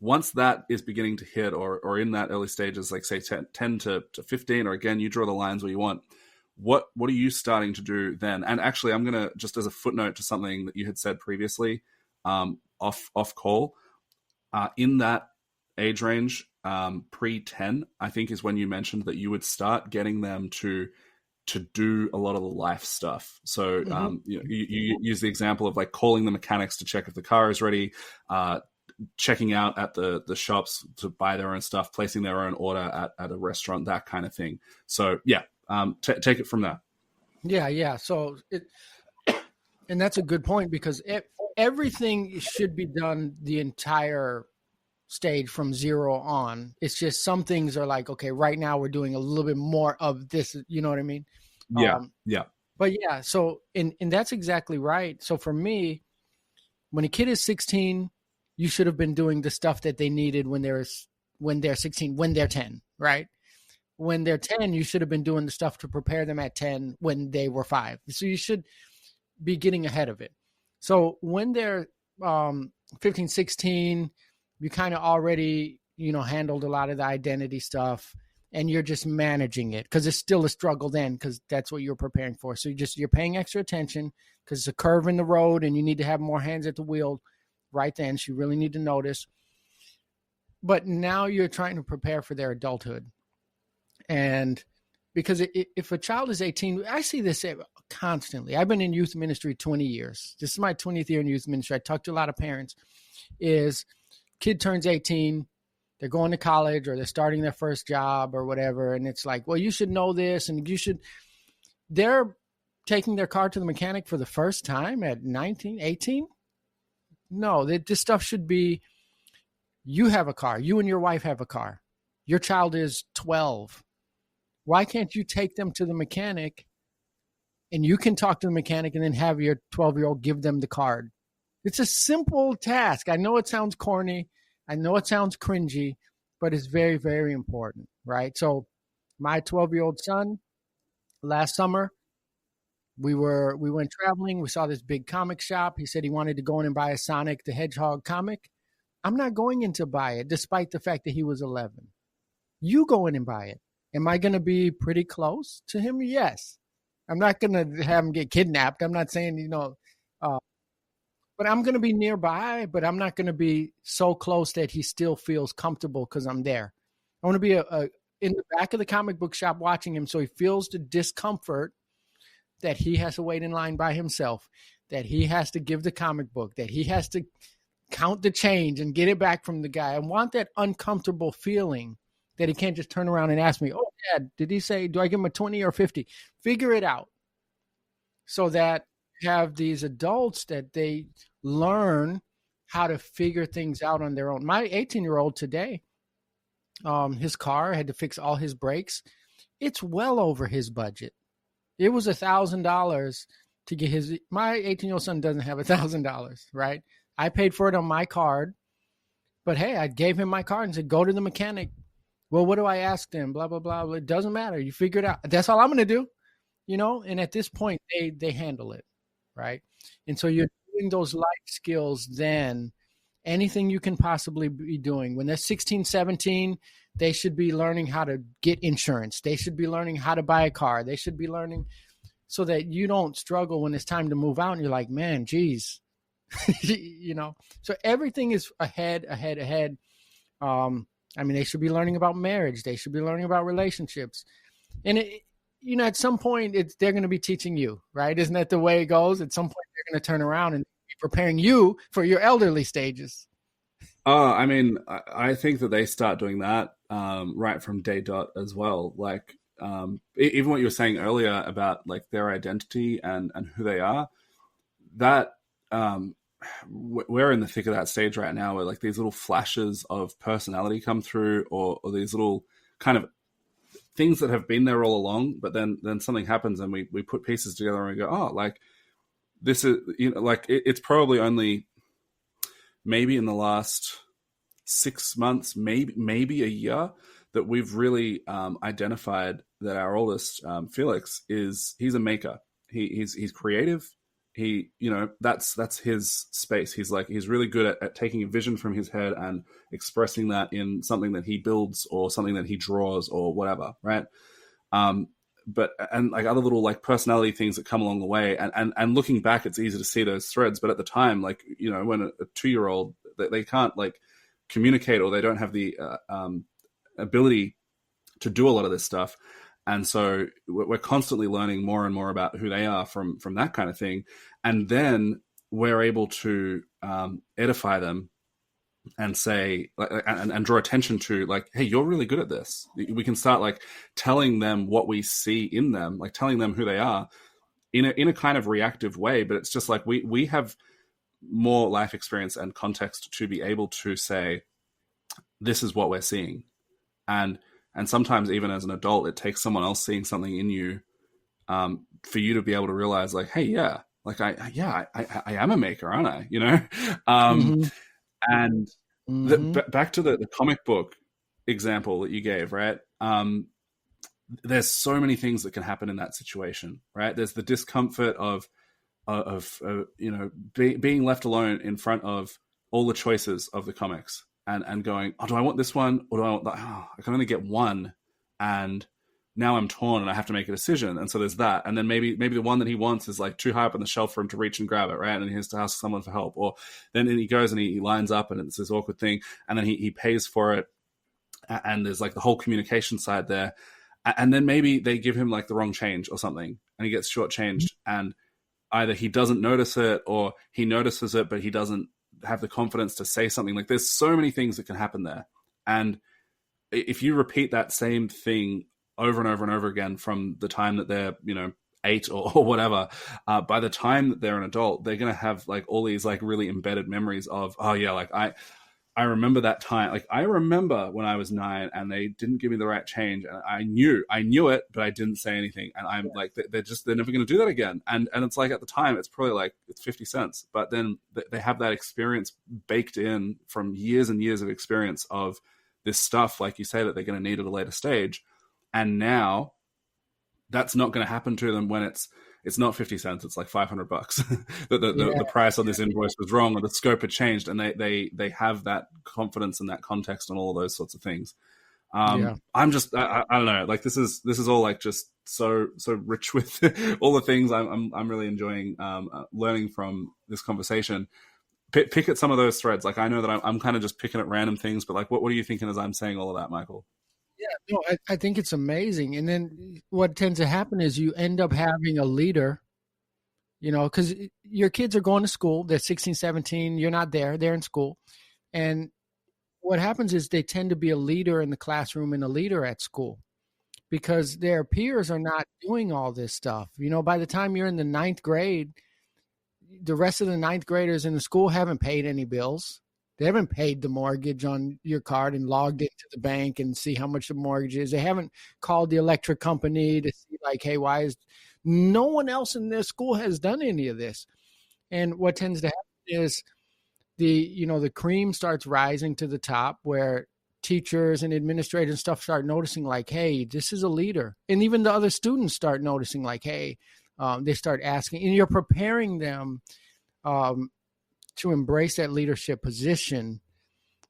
Once that is beginning to hit, or in that early stages, like say 10 to 15, or again, you draw the lines where you want, what are you starting to do then? And actually, I'm going to, just as a footnote to something that you had said previously, off call, in that age range, pre-10, I think is when you mentioned that you would start getting them to do a lot of the life stuff. So you use the example of like calling the mechanics to check if the car is ready, checking out at the shops to buy their own stuff, placing their own order at a restaurant, that kind of thing. So yeah, take it from there. Yeah. So and that's a good point, because everything should be done the entire stage from 0 on. It's just some things are like, okay, right now we're doing a little bit more of this. You know what I mean? Yeah. But yeah, so and that's exactly right. So for me, when a kid is 16, you should have been doing the stuff that they needed when they're 16, when they're 10, right? When they're 10, you should have been doing the stuff to prepare them at 10 when they were 5. So you should be getting ahead of it. So when they're 15, 16, you kind of already, handled a lot of the identity stuff, and you're just managing it because it's still a struggle then, because that's what you're preparing for. So you're paying extra attention because it's a curve in the road and you need to have more hands at the wheel right then. So you really need to notice. But now you're trying to prepare for their adulthood. And because if a child is 18, I see this constantly. I've been in youth ministry 20 years. This is my 20th year in youth ministry. I talk to a lot of parents. Is kid turns 18, they're going to college or they're starting their first job or whatever. And it's like, well, you should know this. And they're taking their car to the mechanic for the first time at 19, 18. No, this stuff should be, you have a car. You and your wife have a car. Your child is 12. Why can't you take them to the mechanic and you can talk to the mechanic and then have your 12-year-old give them the card? It's a simple task. I know it sounds corny. I know it sounds cringy, but it's very, very important, right? So my 12-year-old son, last summer, we went traveling. We saw this big comic shop. He said he wanted to go in and buy a Sonic the Hedgehog comic. I'm not going in to buy it, despite the fact that he was 11. You go in and buy it. Am I going to be pretty close to him? Yes. I'm not going to have him get kidnapped. I'm not saying, but I'm going to be nearby, but I'm not going to be so close that he still feels comfortable because I'm there. I want to be in the back of the comic book shop watching him so he feels the discomfort that he has to wait in line by himself, that he has to give the comic book, that he has to count the change and get it back from the guy. I want that uncomfortable feeling that he can't just turn around and ask me, oh, Dad, did he say, do I give him a 20 or 50? Figure it out so that have these adults that they learn how to figure things out on their own. My 18-year-old today, his car had to fix all his brakes. It's well over his budget. It was $1,000 to get my 18-year-old son doesn't have $1,000, right? I paid for it on my card, but hey, I gave him my card and said, go to the mechanic. Well, what do I ask them? Blah, blah, blah. It doesn't matter. You figure it out. That's all I'm going to do, and at this point they handle it. Right. And so you're doing those life skills then, anything you can possibly be doing. When they're 16, 17, they should be learning how to get insurance. They should be learning how to buy a car. They should be learning so that you don't struggle when it's time to move out and you're like, man, geez, so everything is ahead. They should be learning about marriage. They should be learning about relationships. And at some point, they're going to be teaching you, right? Isn't that the way it goes? At some point, they're going to turn around and be preparing you for your elderly stages. I think that they start doing that right from day dot as well. Like even what you were saying earlier about like their identity and who they are, that we're in the thick of that stage right now where like these little flashes of personality come through or these little kind of things that have been there all along, but then something happens and we put pieces together and we go, oh, like this is, it's probably only maybe in the last 6 months, maybe a year that we've really identified that our oldest, Felix, he's a maker. He's creative. he, you know, that's his space. He's really good at taking a vision from his head and expressing that in something that he builds or something that he draws or whatever, right? But like other little like personality things that come along the way, and looking back, it's easy to see those threads. But at the time, like, you know, when a 2-year-old, they can't like communicate, or they don't have the ability to do a lot of this stuff. And so we're constantly learning more and more about who they are from that kind of thing. And then we're able to edify them and say, and draw attention to, like, hey, you're really good at this. We can start like telling them what we see in them, like telling them who they are in a kind of reactive way. But it's just like we have more life experience and context to be able to say, this is what we're seeing. And sometimes even as an adult, it takes someone else seeing something in you for you to be able to realize, like, hey, yeah, like I am a maker, aren't I? You know? And back to the comic book example that you gave, right? There's so many things that can happen in that situation, right? There's the discomfort of you know, being left alone in front of all the choices of the comics. And going, oh, do I want this one, or do I want that? Oh, I can only get one, and now I'm torn, and I have to make a decision. And so there's that. And then maybe the one that he wants is like too high up on the shelf for him to reach and grab it, right? And he has to ask someone for help. Or then he goes and he lines up, and it's this awkward thing, and then he pays for it, and there's like the whole communication side there. And then maybe they give him like the wrong change or something, and he gets shortchanged, and either he doesn't notice it, or he notices it, but he doesn't have the confidence to say something. Like, there's so many things that can happen there. And if you repeat that same thing over and over and over again from the time that they're, you know, 8 or whatever, by the time that they're an adult, they're going to have like all these like really embedded memories of, oh yeah, like I remember that time. Like, I remember when I was 9 and they didn't give me the right change, and I knew it, but I didn't say anything. And I'm like, they're never going to do that again. And it's like, at the time, it's probably like, it's 50 cents. But then they have that experience baked in from years and years of experience of this stuff, like you say, that they're going to need at a later stage. And now that's not going to happen to them when it's not 50 cents, it's like $500. The price on this invoice was wrong, or the scope had changed, and they have that confidence and that context and all of those sorts of things. I'm just, I don't know, like this is all like just so rich with all the things I'm really enjoying learning from this conversation. Pick at some of those threads. Like, I know that I'm kind of just picking at random things, but like, what are you thinking as I'm saying all of that, Michael? Yeah, no, I think it's amazing. And then what tends to happen is you end up having a leader, you know, because your kids are going to school. They're 16, 17. You're not there. They're in school. And what happens is they tend to be a leader in the classroom and a leader at school, because their peers are not doing all this stuff. You know, by the time you're in the 9th grade, the rest of the 9th graders in the school haven't paid any bills. They haven't paid the mortgage on your card and logged into the bank and see how much the mortgage is. They haven't called the electric company to see, like, hey, why is no one else in their school has done any of this? And what tends to happen is the cream starts rising to the top, where teachers and administrators and stuff start noticing, like, hey, this is a leader. And even the other students start noticing, like, hey, they start asking, and you're preparing them to embrace that leadership position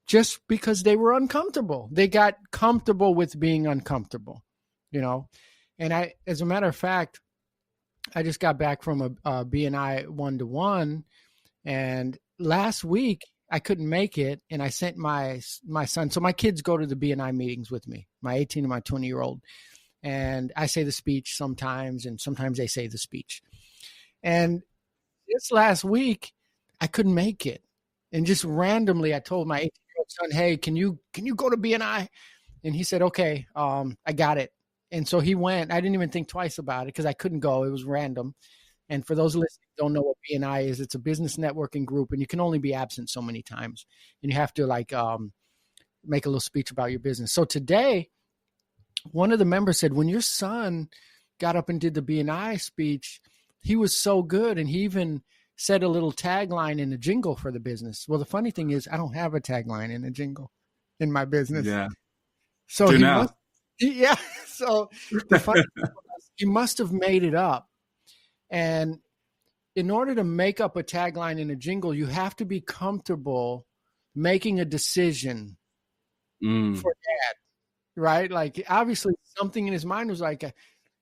just because they were uncomfortable. They got comfortable with being uncomfortable, you know? And as a matter of fact, I just got back from a BNI 1-to-1, and last week I couldn't make it, and I sent my son. So my kids go to the BNI meetings with me, my 18 and my 20-year-old, and I say the speech sometimes, and sometimes they say the speech. And this last week, I couldn't make it. And just randomly, I told my 18-year-old son, hey, can you go to BNI? And he said, okay, I got it. And so he went. I didn't even think twice about it because I couldn't go. It was random. And for those listening who don't know what BNI is, it's a business networking group, and you can only be absent so many times. And you have to make a little speech about your business. So today, one of the members said, when your son got up and did the BNI speech, he was so good. And he even said a little tagline in a jingle for the business. Well, the funny thing is, I don't have a tagline in a jingle in my business. Yeah. So So the funny thing was, he must have made it up. And in order to make up a tagline in a jingle, you have to be comfortable making a decision for dad, right? Like obviously something in his mind was like,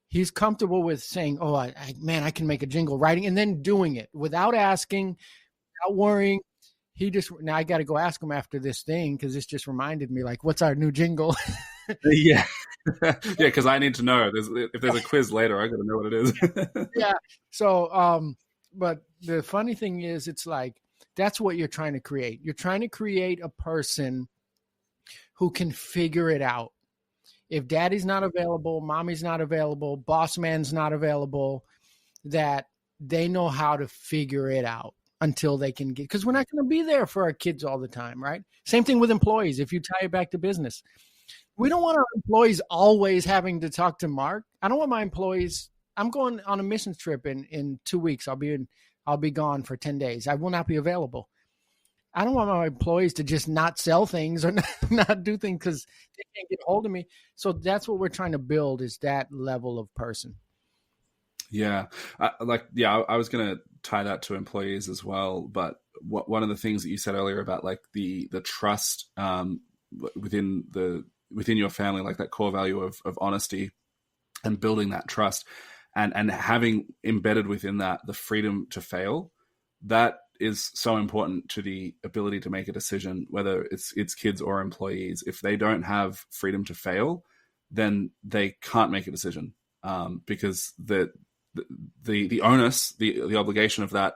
he's comfortable with saying, oh, man, I can make a jingle, writing, and then doing it without asking, without worrying. Now I got to go ask him after this thing, because this just reminded me, like, what's our new jingle? Yeah. Yeah, because I need to know. If there's a quiz later, I got to know what it is. Yeah. So, but the funny thing is, it's like, that's what you're trying to create. You're trying to create a person who can figure it out. If daddy's not available, mommy's not available, boss man's not available, that they know how to figure it out until they can get, because we're not going to be there for our kids all the time, right? Same thing with employees. If you tie it back to business, we don't want our employees always having to talk to Mark. I don't want my employees. I'm going on a missions trip in 2 weeks. I'll be gone for 10 days. I will not be available. I don't want my employees to just not sell things or not do things because they can't get a hold of me. So that's what we're trying to build, is that level of person. Yeah. I was going to tie that to employees as well. But one of the things that you said earlier about like the trust within your family, like that core value of honesty and building that trust and having embedded within that the freedom to fail, that is so important to the ability to make a decision, whether it's kids or employees. If they don't have freedom to fail, then they can't make a decision, because the onus, the obligation of that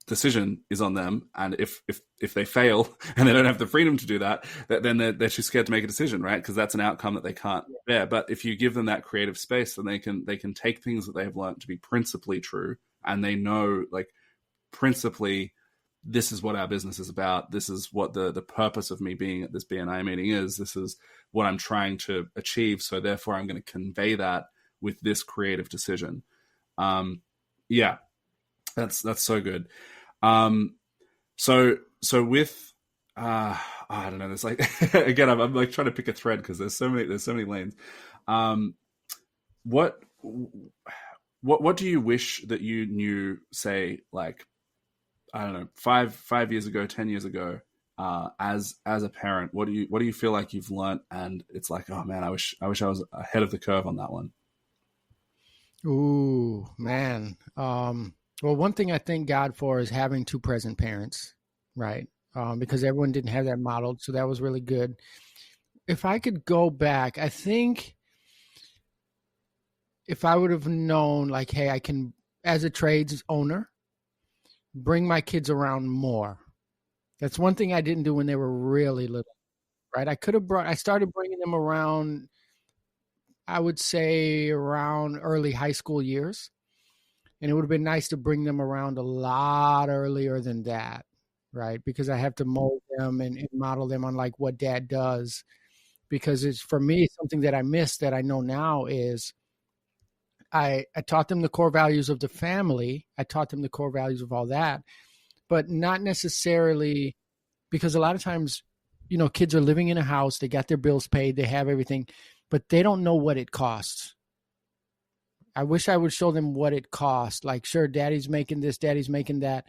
decision is on them. And if they fail and they don't have the freedom to do that, then they're too scared to make a decision, right? Because that's an outcome that they can't bear. But if you give them that creative space, then they can take things that they've learned to be principally true, and they know, like, principally, this is what our business is about. This is what the purpose of me being at this BNI meeting is. This is what I'm trying to achieve. So therefore, I'm going to convey that with this creative decision. Yeah, that's so good. So with I don't know. There's like again, I'm like trying to pick a thread because there's so many lanes. What do you wish that you knew, say, like, I don't know, 5 years ago, 10 years ago, as a parent? What do you feel like you've learned, and it's like, oh man, I wish I was ahead of the curve on that one? Ooh, man. Well, one thing I thank God for is having two present parents, right? Because everyone didn't have that modeled, so that was really good. If I could go back, I think if I would have known, like, hey, I can, as a trades owner, bring my kids around more. That's one thing I didn't do when they were really little, right? I started bringing them around, I would say around early high school years. And it would have been nice to bring them around a lot earlier than that, right? Because I have to mold them and model them on like what dad does. Because it's, for me, something that I missed that I know now is I taught them the core values of the family. I taught them the core values of all that, but not necessarily, because a lot of times, kids are living in a house, they got their bills paid, they have everything, but they don't know what it costs. I wish I would show them what it costs. Like, sure, daddy's making this, daddy's making that,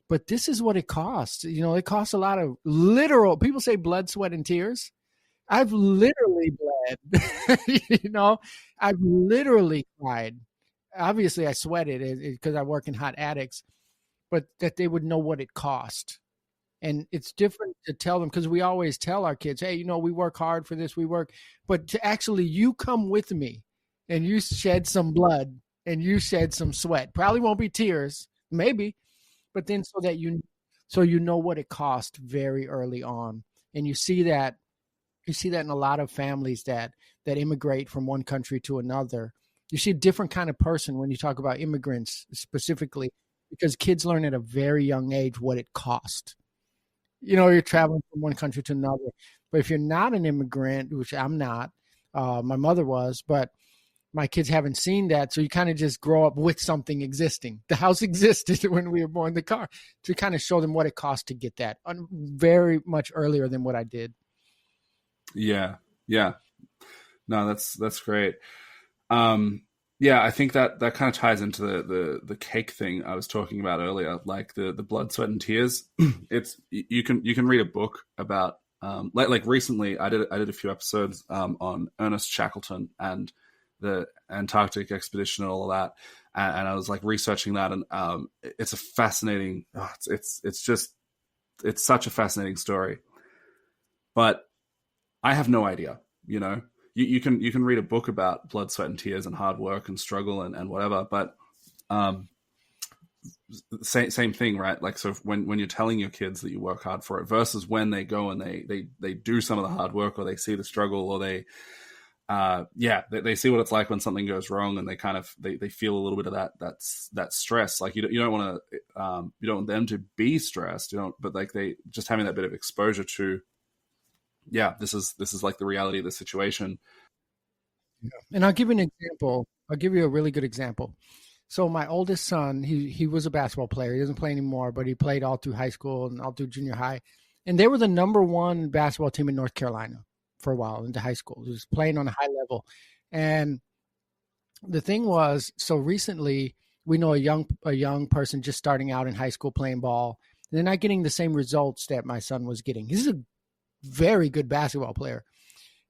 but this is what it costs. It costs a lot of literal, people say blood, sweat, and tears. I've literally bled, I've literally cried. Obviously I sweated because I work in hot attics, but that they would know what it cost. And it's different to tell them, because we always tell our kids, hey, we work hard for this, but to actually, you come with me and you shed some blood and you shed some sweat. Probably won't be tears, maybe, but then so you know what it cost very early on. And you see that in a lot of families that immigrate from one country to another. You see a different kind of person when you talk about immigrants specifically, because kids learn at a very young age what it cost. You're traveling from one country to another. But if you're not an immigrant, which I'm not, my mother was, but my kids haven't seen that. So you kind of just grow up with something existing. The house existed when we were born, the car, to kind of show them what it cost to get that very much earlier than what I did. Yeah. No, that's great. Yeah, I think that kind of ties into the cake thing I was talking about earlier, like the blood, sweat, and tears. It's you can read a book about like recently I did a few episodes on Ernest Shackleton and the Antarctic expedition and all of that, and I was like researching that, and it's a fascinating. It's such a fascinating story, but I have no idea, you know. You can read a book about blood, sweat, and tears and hard work and struggle and whatever, but same thing, right? Like, so when you're telling your kids that you work hard for it versus when they go and they do some of the hard work, or they see the struggle, or they see what it's like when something goes wrong, and they kind of they feel a little bit of that stress. Like you don't want to you don't want them to be stressed, but like they just having that bit of exposure to, this is like the reality of the situation. Yeah. And I'll give you an example. I'll give you a really good example. So my oldest son, he was a basketball player. He doesn't play anymore, but he played all through high school and all through junior high. And they were the number one basketball team in North Carolina for a while into high school. He was playing on a high level. And the thing was, so recently we know a young person just starting out in high school playing ball. They're not getting the same results that my son was getting. He's a very good basketball player.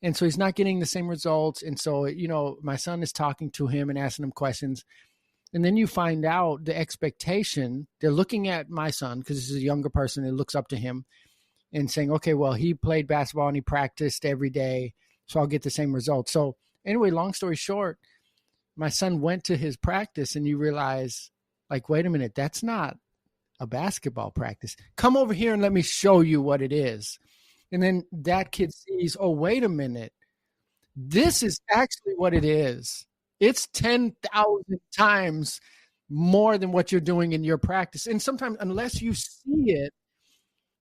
And so he's not getting the same results. And so, my son is talking to him and asking him questions. And then you find out the expectation. They're looking at my son, because this is a younger person that looks up to him, and saying, okay, well, he played basketball and he practiced every day, so I'll get the same results. So anyway, long story short, my son went to his practice, and you realize, like, wait a minute, that's not a basketball practice. Come over here and let me show you what it is. And then that kid sees, oh, wait a minute, this is actually what it is. It's 10,000 times more than what you're doing in your practice. And sometimes, unless you see it,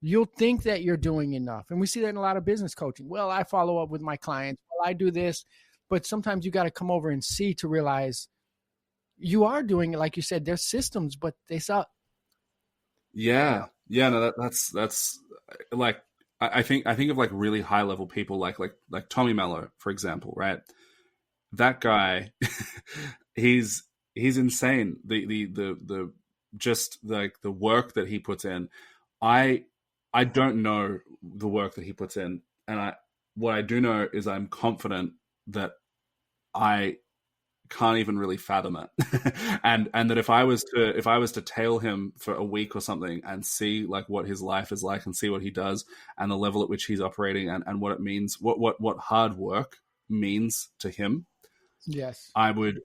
you'll think that you're doing enough. And we see that in a lot of business coaching. Well, I follow up with my clients. Well, I do this. But sometimes you got to come over and see to realize you are doing it. Like you said, there's systems, but they suck. Yeah. No, that's like, I think of like really high level people like Tommy Mello, for example, right? That guy, he's insane. The just like the work that he puts in. I don't know the work that he puts in, and what I do know is I'm confident that I can't even really fathom it. and that if I was to tail him for a week or something and see like what his life is like and see what he does and the level at which he's operating and what it means, what hard work means to him. Yes. I would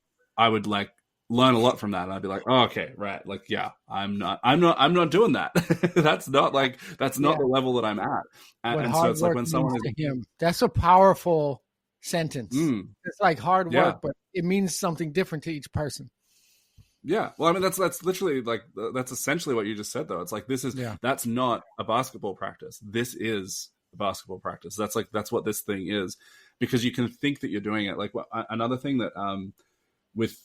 like learn a lot from that. And I'd be like, oh, okay, right. Like, yeah, I'm not doing that. that's not the level that I'm at. And so it's like when someone to him, that's a powerful sentence. It's like hard work, but it means something different to each person. Yeah. Well, I mean, that's literally like, that's essentially what you just said though. It's like, that's not a basketball practice. This is a basketball practice. That's what this thing is, because you can think that you're doing it. Like another thing that, with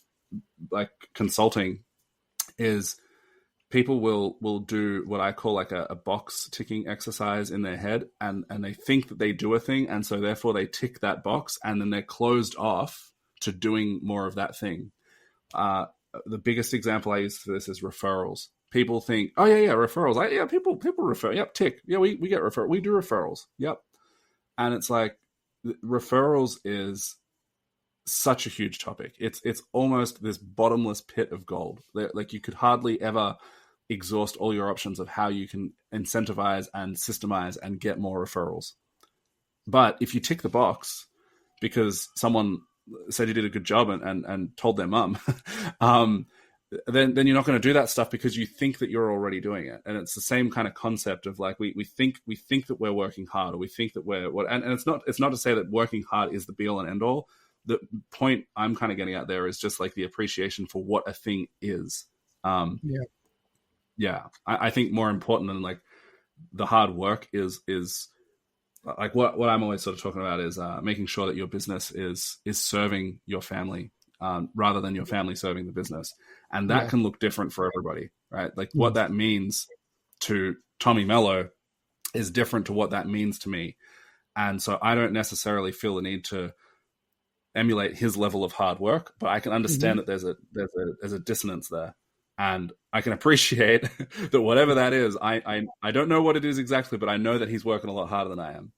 like consulting is people will do what I call like a box ticking exercise in their head, and they think that they do a thing, and so therefore they tick that box, and then they're closed off to doing more of that thing. The biggest example I use for this is referrals. People think, oh yeah, referrals. People refer. Yep, tick. Yeah, we get referrals. We do referrals. Yep. And it's like referrals is such a huge topic. It's almost this bottomless pit of gold. Like you could hardly ever exhaust all your options of how you can incentivize and systemize and get more referrals. But if you tick the box because someone said you did a good job and told their mum, then you're not going to do that stuff because you think that you're already doing it. And it's the same kind of concept of like we think that we're working hard, or we think that we're what. And it's not to say that working hard is the be all and end all. The point I'm kind of getting at there is just like the appreciation for what a thing is. I think more important than like the hard work is like what I'm always sort of talking about is making sure that your business is serving your family rather than your family serving the business. And that can look different for everybody, right? Like what that means to Tommy Mello is different to what that means to me. And so I don't necessarily feel the need to emulate his level of hard work, but I can understand that there's a dissonance there. And I can appreciate that whatever that is, I don't know what it is exactly, but I know that he's working a lot harder than I am.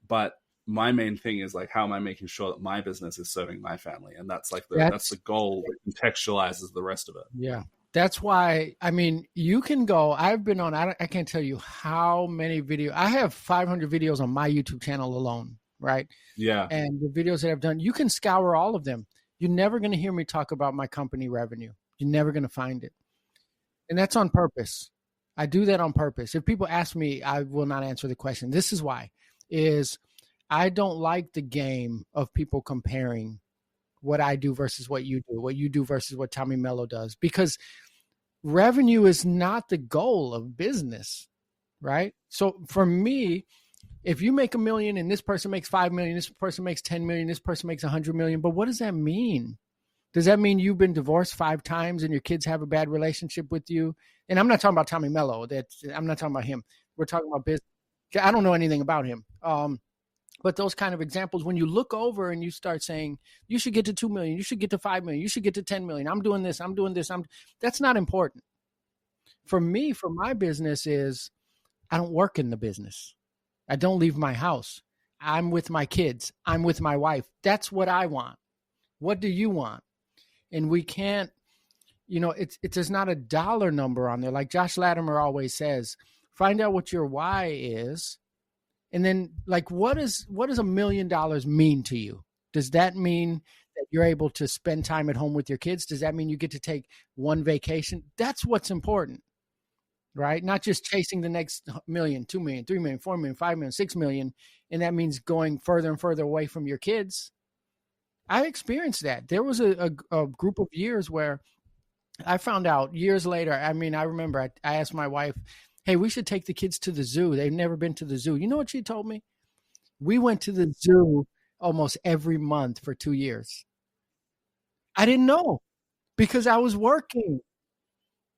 But my main thing is like, how am I making sure that my business is serving my family? And that's like that's the goal that contextualizes the rest of it. Yeah. That's why, I mean, you can go, I've been on, I can't tell you how many videos, I have 500 videos on my YouTube channel alone, right? Yeah. And the videos that I've done, you can scour all of them. You're never going to hear me talk about my company revenue. You're never going to find it. And that's on purpose. I do that on purpose. If people ask me, I will not answer the question. This is why, is I don't like the game of people comparing what I do versus what you do versus what Tommy Mello does, because revenue is not the goal of business, right? So for me, if you make $1 million and this person makes $5 million, this person makes 10 million, this person makes 100 million, but what does that mean? Does that mean you've been divorced 5 times and your kids have a bad relationship with you? And I'm not talking about Tommy Mello. I'm not talking about him. We're talking about business. I don't know anything about him. But those kind of examples, when you look over and you start saying, you should get to 2 million, you should get to 5 million, you should get to 10 million. I'm doing this. That's not important. For me, for my business is I don't work in the business. I don't leave my house. I'm with my kids. I'm with my wife. That's what I want. What do you want? And we can't, there's not a dollar number on there. Like Josh Latimer always says, find out what your why is. And then like, what does $1 million mean to you? Does that mean that you're able to spend time at home with your kids? Does that mean you get to take one vacation? That's what's important, right? Not just chasing the next million, 2 million, 3 million, 4 million, 5 million, 6 million. And that means going further and further away from your kids. I experienced that. There was a group of years where I found out years later. I mean, I remember I asked my wife, hey, we should take the kids to the zoo. They've never been to the zoo. You know what she told me? We went to the zoo almost every month for 2 years. I didn't know because I was working.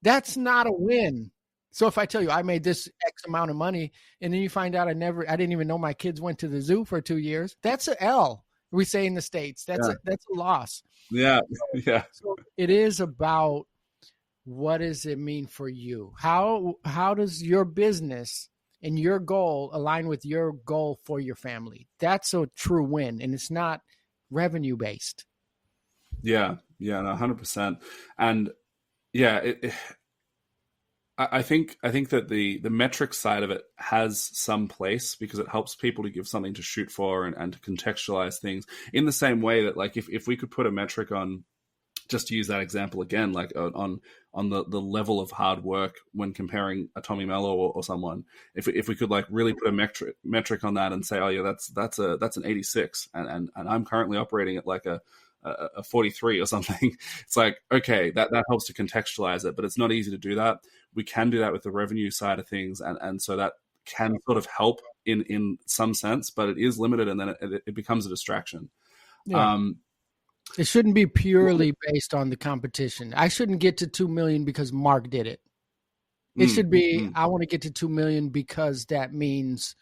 That's not a win. So if I tell you I made this X amount of money and then you find out I didn't even know my kids went to the zoo for 2 years, that's an L. We say in the States, that's a loss. Yeah. Yeah. So it is about, what does it mean for you? How does your business and your goal align with your goal for your family? That's a true win, and it's not revenue based. Yeah, no, 100%. And yeah, I think that the metric side of it has some place because it helps people to give something to shoot for and to contextualize things in the same way that, like, if we could put a metric on, just to use that example again, like on the level of hard work when comparing a Tommy Mello or someone, if we could like really put a metric on that and say, oh yeah, that's an 86 and I'm currently operating at like a 43 or something. It's like, okay, that helps to contextualize it, but it's not easy to do that. We can do that with the revenue side of things. And so that can sort of help in some sense, but it is limited and then it becomes a distraction. Yeah. It shouldn't be purely based on the competition. I shouldn't get to 2 million because Mark did it. It should be, I want to get to 2 million because that means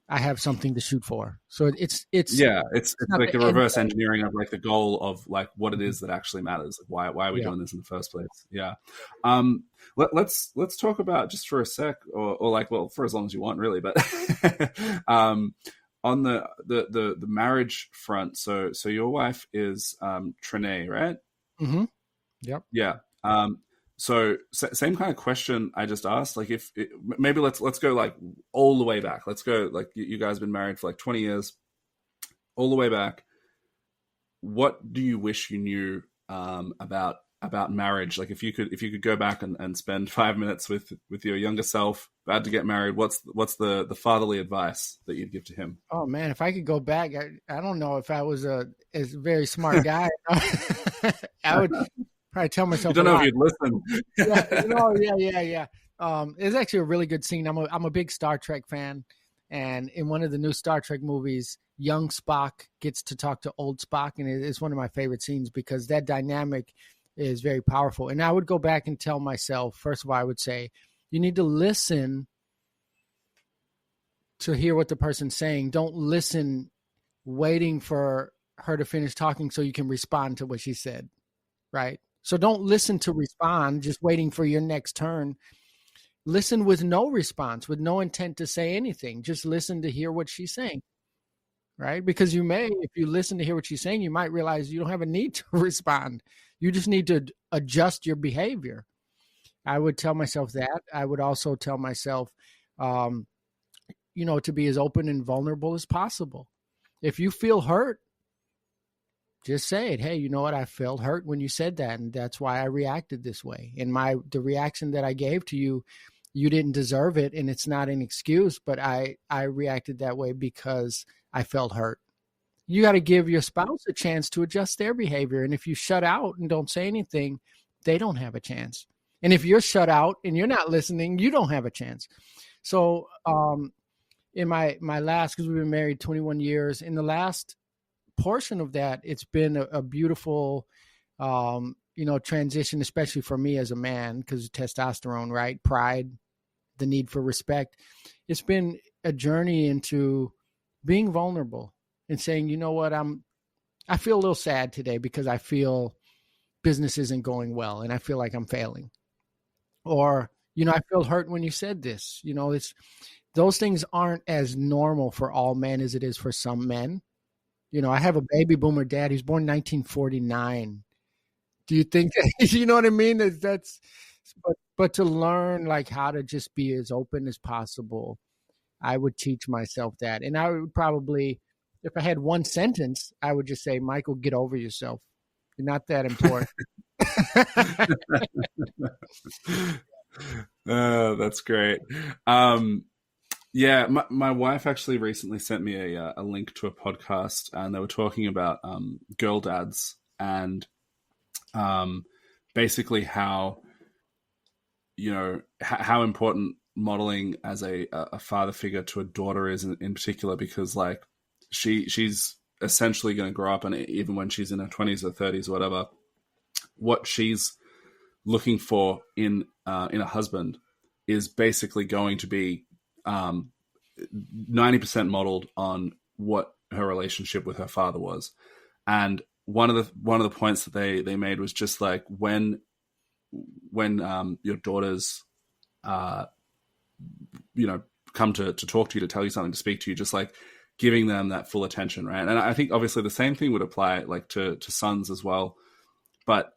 I have something to shoot for. So it's like the reverse engineering of like the goal of like what it is that actually matters. Like why are we doing this in the first place? Yeah. Let's talk about just for a sec or like, well, for as long as you want really, but on the marriage front, so your wife is Trinae, right? Mm-hmm. Yep. Yeah. So same kind of question I just asked. Like, maybe let's go like all the way back. Let's go like you guys have been married for like 20 years, all the way back. What do you wish you knew about marriage? Like, if you could go back and spend 5 minutes with your younger self, about to get married, what's the fatherly advice that you'd give to him? Oh man, if I could go back, I don't know if I was a very smart guy. I would probably tell myself. You don't know if you'd listen. Yeah. It's actually a really good scene. I'm a big Star Trek fan, and in one of the new Star Trek movies, young Spock gets to talk to old Spock, and it's one of my favorite scenes because that dynamic is very powerful. And I would go back and tell myself, first of all, I would say, you need to listen to hear what the person's saying. Don't listen waiting for her to finish talking so you can respond to what she said, right? So don't listen to respond, just waiting for your next turn. Listen with no response, with no intent to say anything. Just listen to hear what she's saying, right? Because if you listen to hear what she's saying, you might realize you don't have a need to respond. You just need to adjust your behavior. I would tell myself that. I would also tell myself, to be as open and vulnerable as possible. If you feel hurt, just say it. Hey, you know what? I felt hurt when you said that, and that's why I reacted this way. And the reaction that I gave to you, you didn't deserve it, and it's not an excuse, but I reacted that way because I felt hurt. You got to give your spouse a chance to adjust their behavior. And if you shut out and don't say anything, they don't have a chance. And if you're shut out and you're not listening, you don't have a chance. So in my last, because we've been married 21 years, in the last portion of that, it's been a beautiful, transition, especially for me as a man, because of testosterone, right? Pride, the need for respect. It's been a journey into being vulnerable and saying, you know what, I feel a little sad today because I feel business isn't going well and I feel like I'm failing. Or, I feel hurt when you said this. Those things aren't as normal for all men as it is for some men. I have a baby boomer dad who's born 1949. Do you think, you know what I mean? But to learn like how to just be as open as possible, I would teach myself that. And I would probably, if I had one sentence, I would just say, Michael, get over yourself. You're not that important. That's great. My wife actually recently sent me a link to a podcast, and they were talking about girl dads and basically how how important modeling as a father figure to a daughter is in particular, because like she's essentially going to grow up, and even when she's in her 20s or 30s or whatever, what she's looking for in a husband is basically going to be 90% modeled on what her relationship with her father was. And one of the points that they made was just like when your daughters come to talk to you, to tell you something, to speak to you, just like giving them that full attention, right? And I think obviously the same thing would apply like to sons as well, but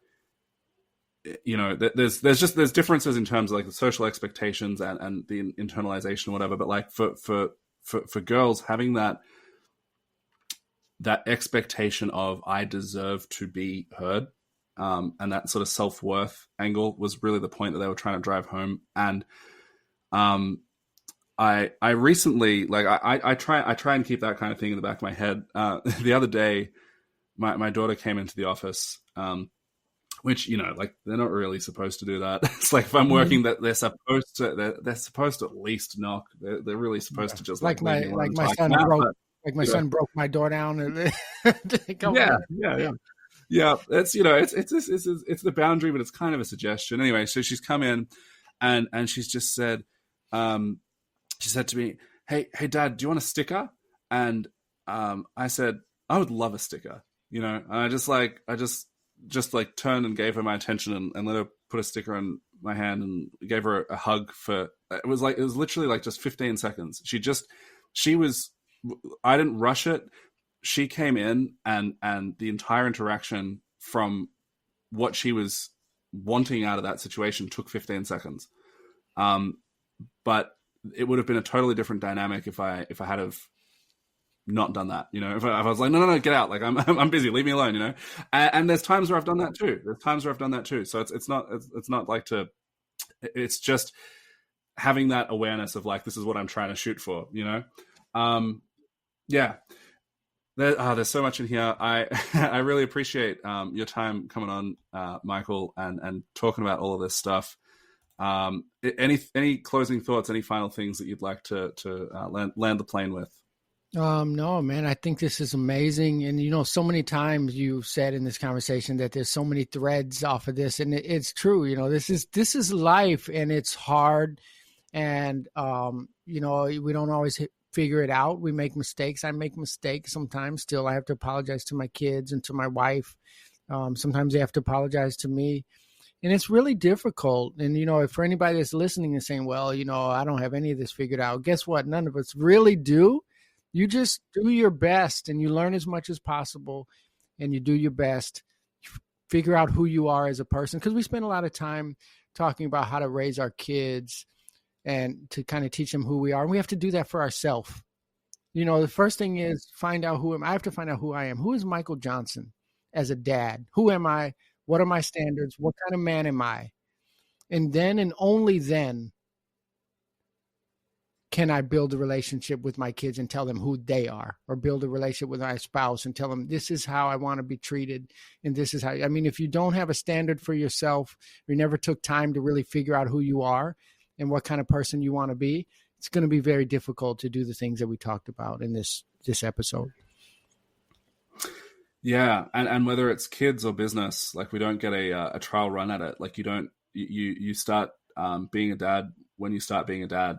there's differences in terms of like the social expectations and the internalization or whatever. But like for girls, having that expectation of I deserve to be heard, and that sort of self-worth angle was really the point that they were trying to drive home. And I recently, like I try and keep that kind of thing in the back of my head. The other day, my daughter came into the office, which, like they're not really supposed to do that. It's like if I'm working, that they're supposed to at least knock. They're really supposed to just my son broke my door down and yeah. It's it's the boundary, but it's kind of a suggestion anyway. So she's come in, and she's just said, she said to me, "Hey, Dad, do you want a sticker?" And I said, "I would love a sticker," And I just like turned and gave her my attention and let her put a sticker in my hand and gave her a hug it was literally like just 15 seconds. I didn't rush it. She came in and the entire interaction from what she was wanting out of that situation took 15 seconds. But it would have been a totally different dynamic if I had have not done that, if I was like, no, get out. Like I'm busy, leave me alone, and there's times where I've done that too. So it's not like it's just having that awareness of like, this is what I'm trying to shoot for, There's so much in here. I really appreciate your time coming on, Michael, and talking about all of this stuff. Any closing thoughts, any final things that you'd like to land the plane with? No, man, I think this is amazing. And, so many times you said in this conversation that there's so many threads off of this, and it's true. This is life, and it's hard. And, we don't always figure it out. We make mistakes. I make mistakes sometimes. Still, I have to apologize to my kids and to my wife. Sometimes they have to apologize to me. And it's really difficult. And, for anybody that's listening and saying, well, I don't have any of this figured out. Guess what? None of us really do. You just do your best and you learn as much as possible and you do your best. Figure out who you are as a person. Because we spend a lot of time talking about how to raise our kids and to kind of teach them who we are. And we have to do that for ourselves. The first thing is find out who am I. I have to find out who I am. Who is Michael Johnson as a dad? Who am I? What are my standards? What kind of man am I? And then and only then can I build a relationship with my kids and tell them who they are, or build a relationship with my spouse and tell them this is how I want to be treated. And this is how, if you don't have a standard for yourself, you never took time to really figure out who you are and what kind of person you want to be, it's going to be very difficult to do the things that we talked about in this episode. Yeah. And whether it's kids or business, like we don't get a trial run at it. Like you start being a dad when you start being a dad.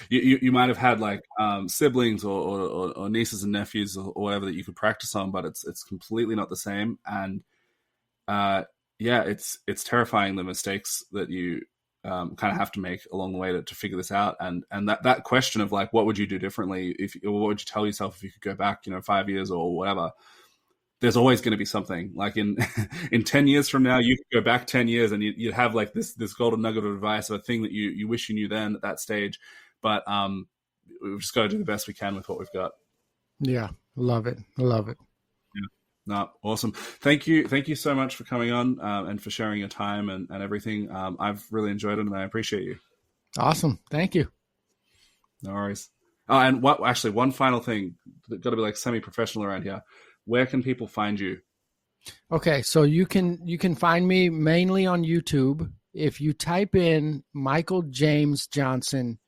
you might have had like siblings or nieces and nephews or whatever that you could practice on, but it's completely not the same. And it's terrifying, the mistakes that you kind of have to make along the way to figure this out. And that question of like, what would you do differently, or what would you tell yourself if you could go back 5 years or whatever? There's always going to be something. Like in 10 years from now, you could go back 10 years and you'd have like this golden nugget of advice, or a thing that you wish you knew then at that stage. But we've just got to do the best we can with what we've got. Yeah. Love it. Yeah. No, awesome. Thank you so much for coming on and for sharing your time and everything. I've really enjoyed it and I appreciate you. Awesome. Thank you. No worries. Oh, and one final thing, got to be like semi-professional around here. Where can people find you? Okay, so you can find me mainly on YouTube. If you type in Michael James Johnson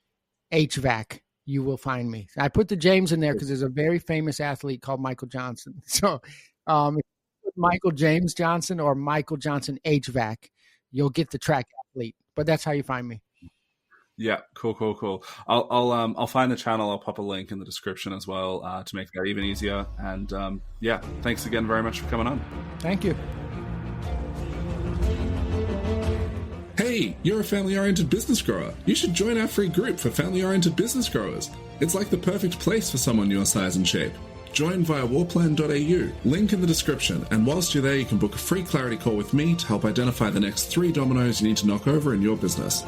HVAC, you will find me. I put the James in there because there's a very famous athlete called Michael Johnson. So Michael James Johnson or Michael Johnson HVAC, you'll get the track athlete. But that's how you find me. Yeah, cool. I'll find the channel. I'll pop a link in the description as well to make that even easier. And thanks again very much for coming on. Thank you. Hey, you're a family-oriented business grower. You should join our free group for family-oriented business growers. It's like the perfect place for someone your size and shape. Join via warplan.au, link in the description, and whilst you're there you can book a free clarity call with me to help identify the next 3 dominoes you need to knock over in your business.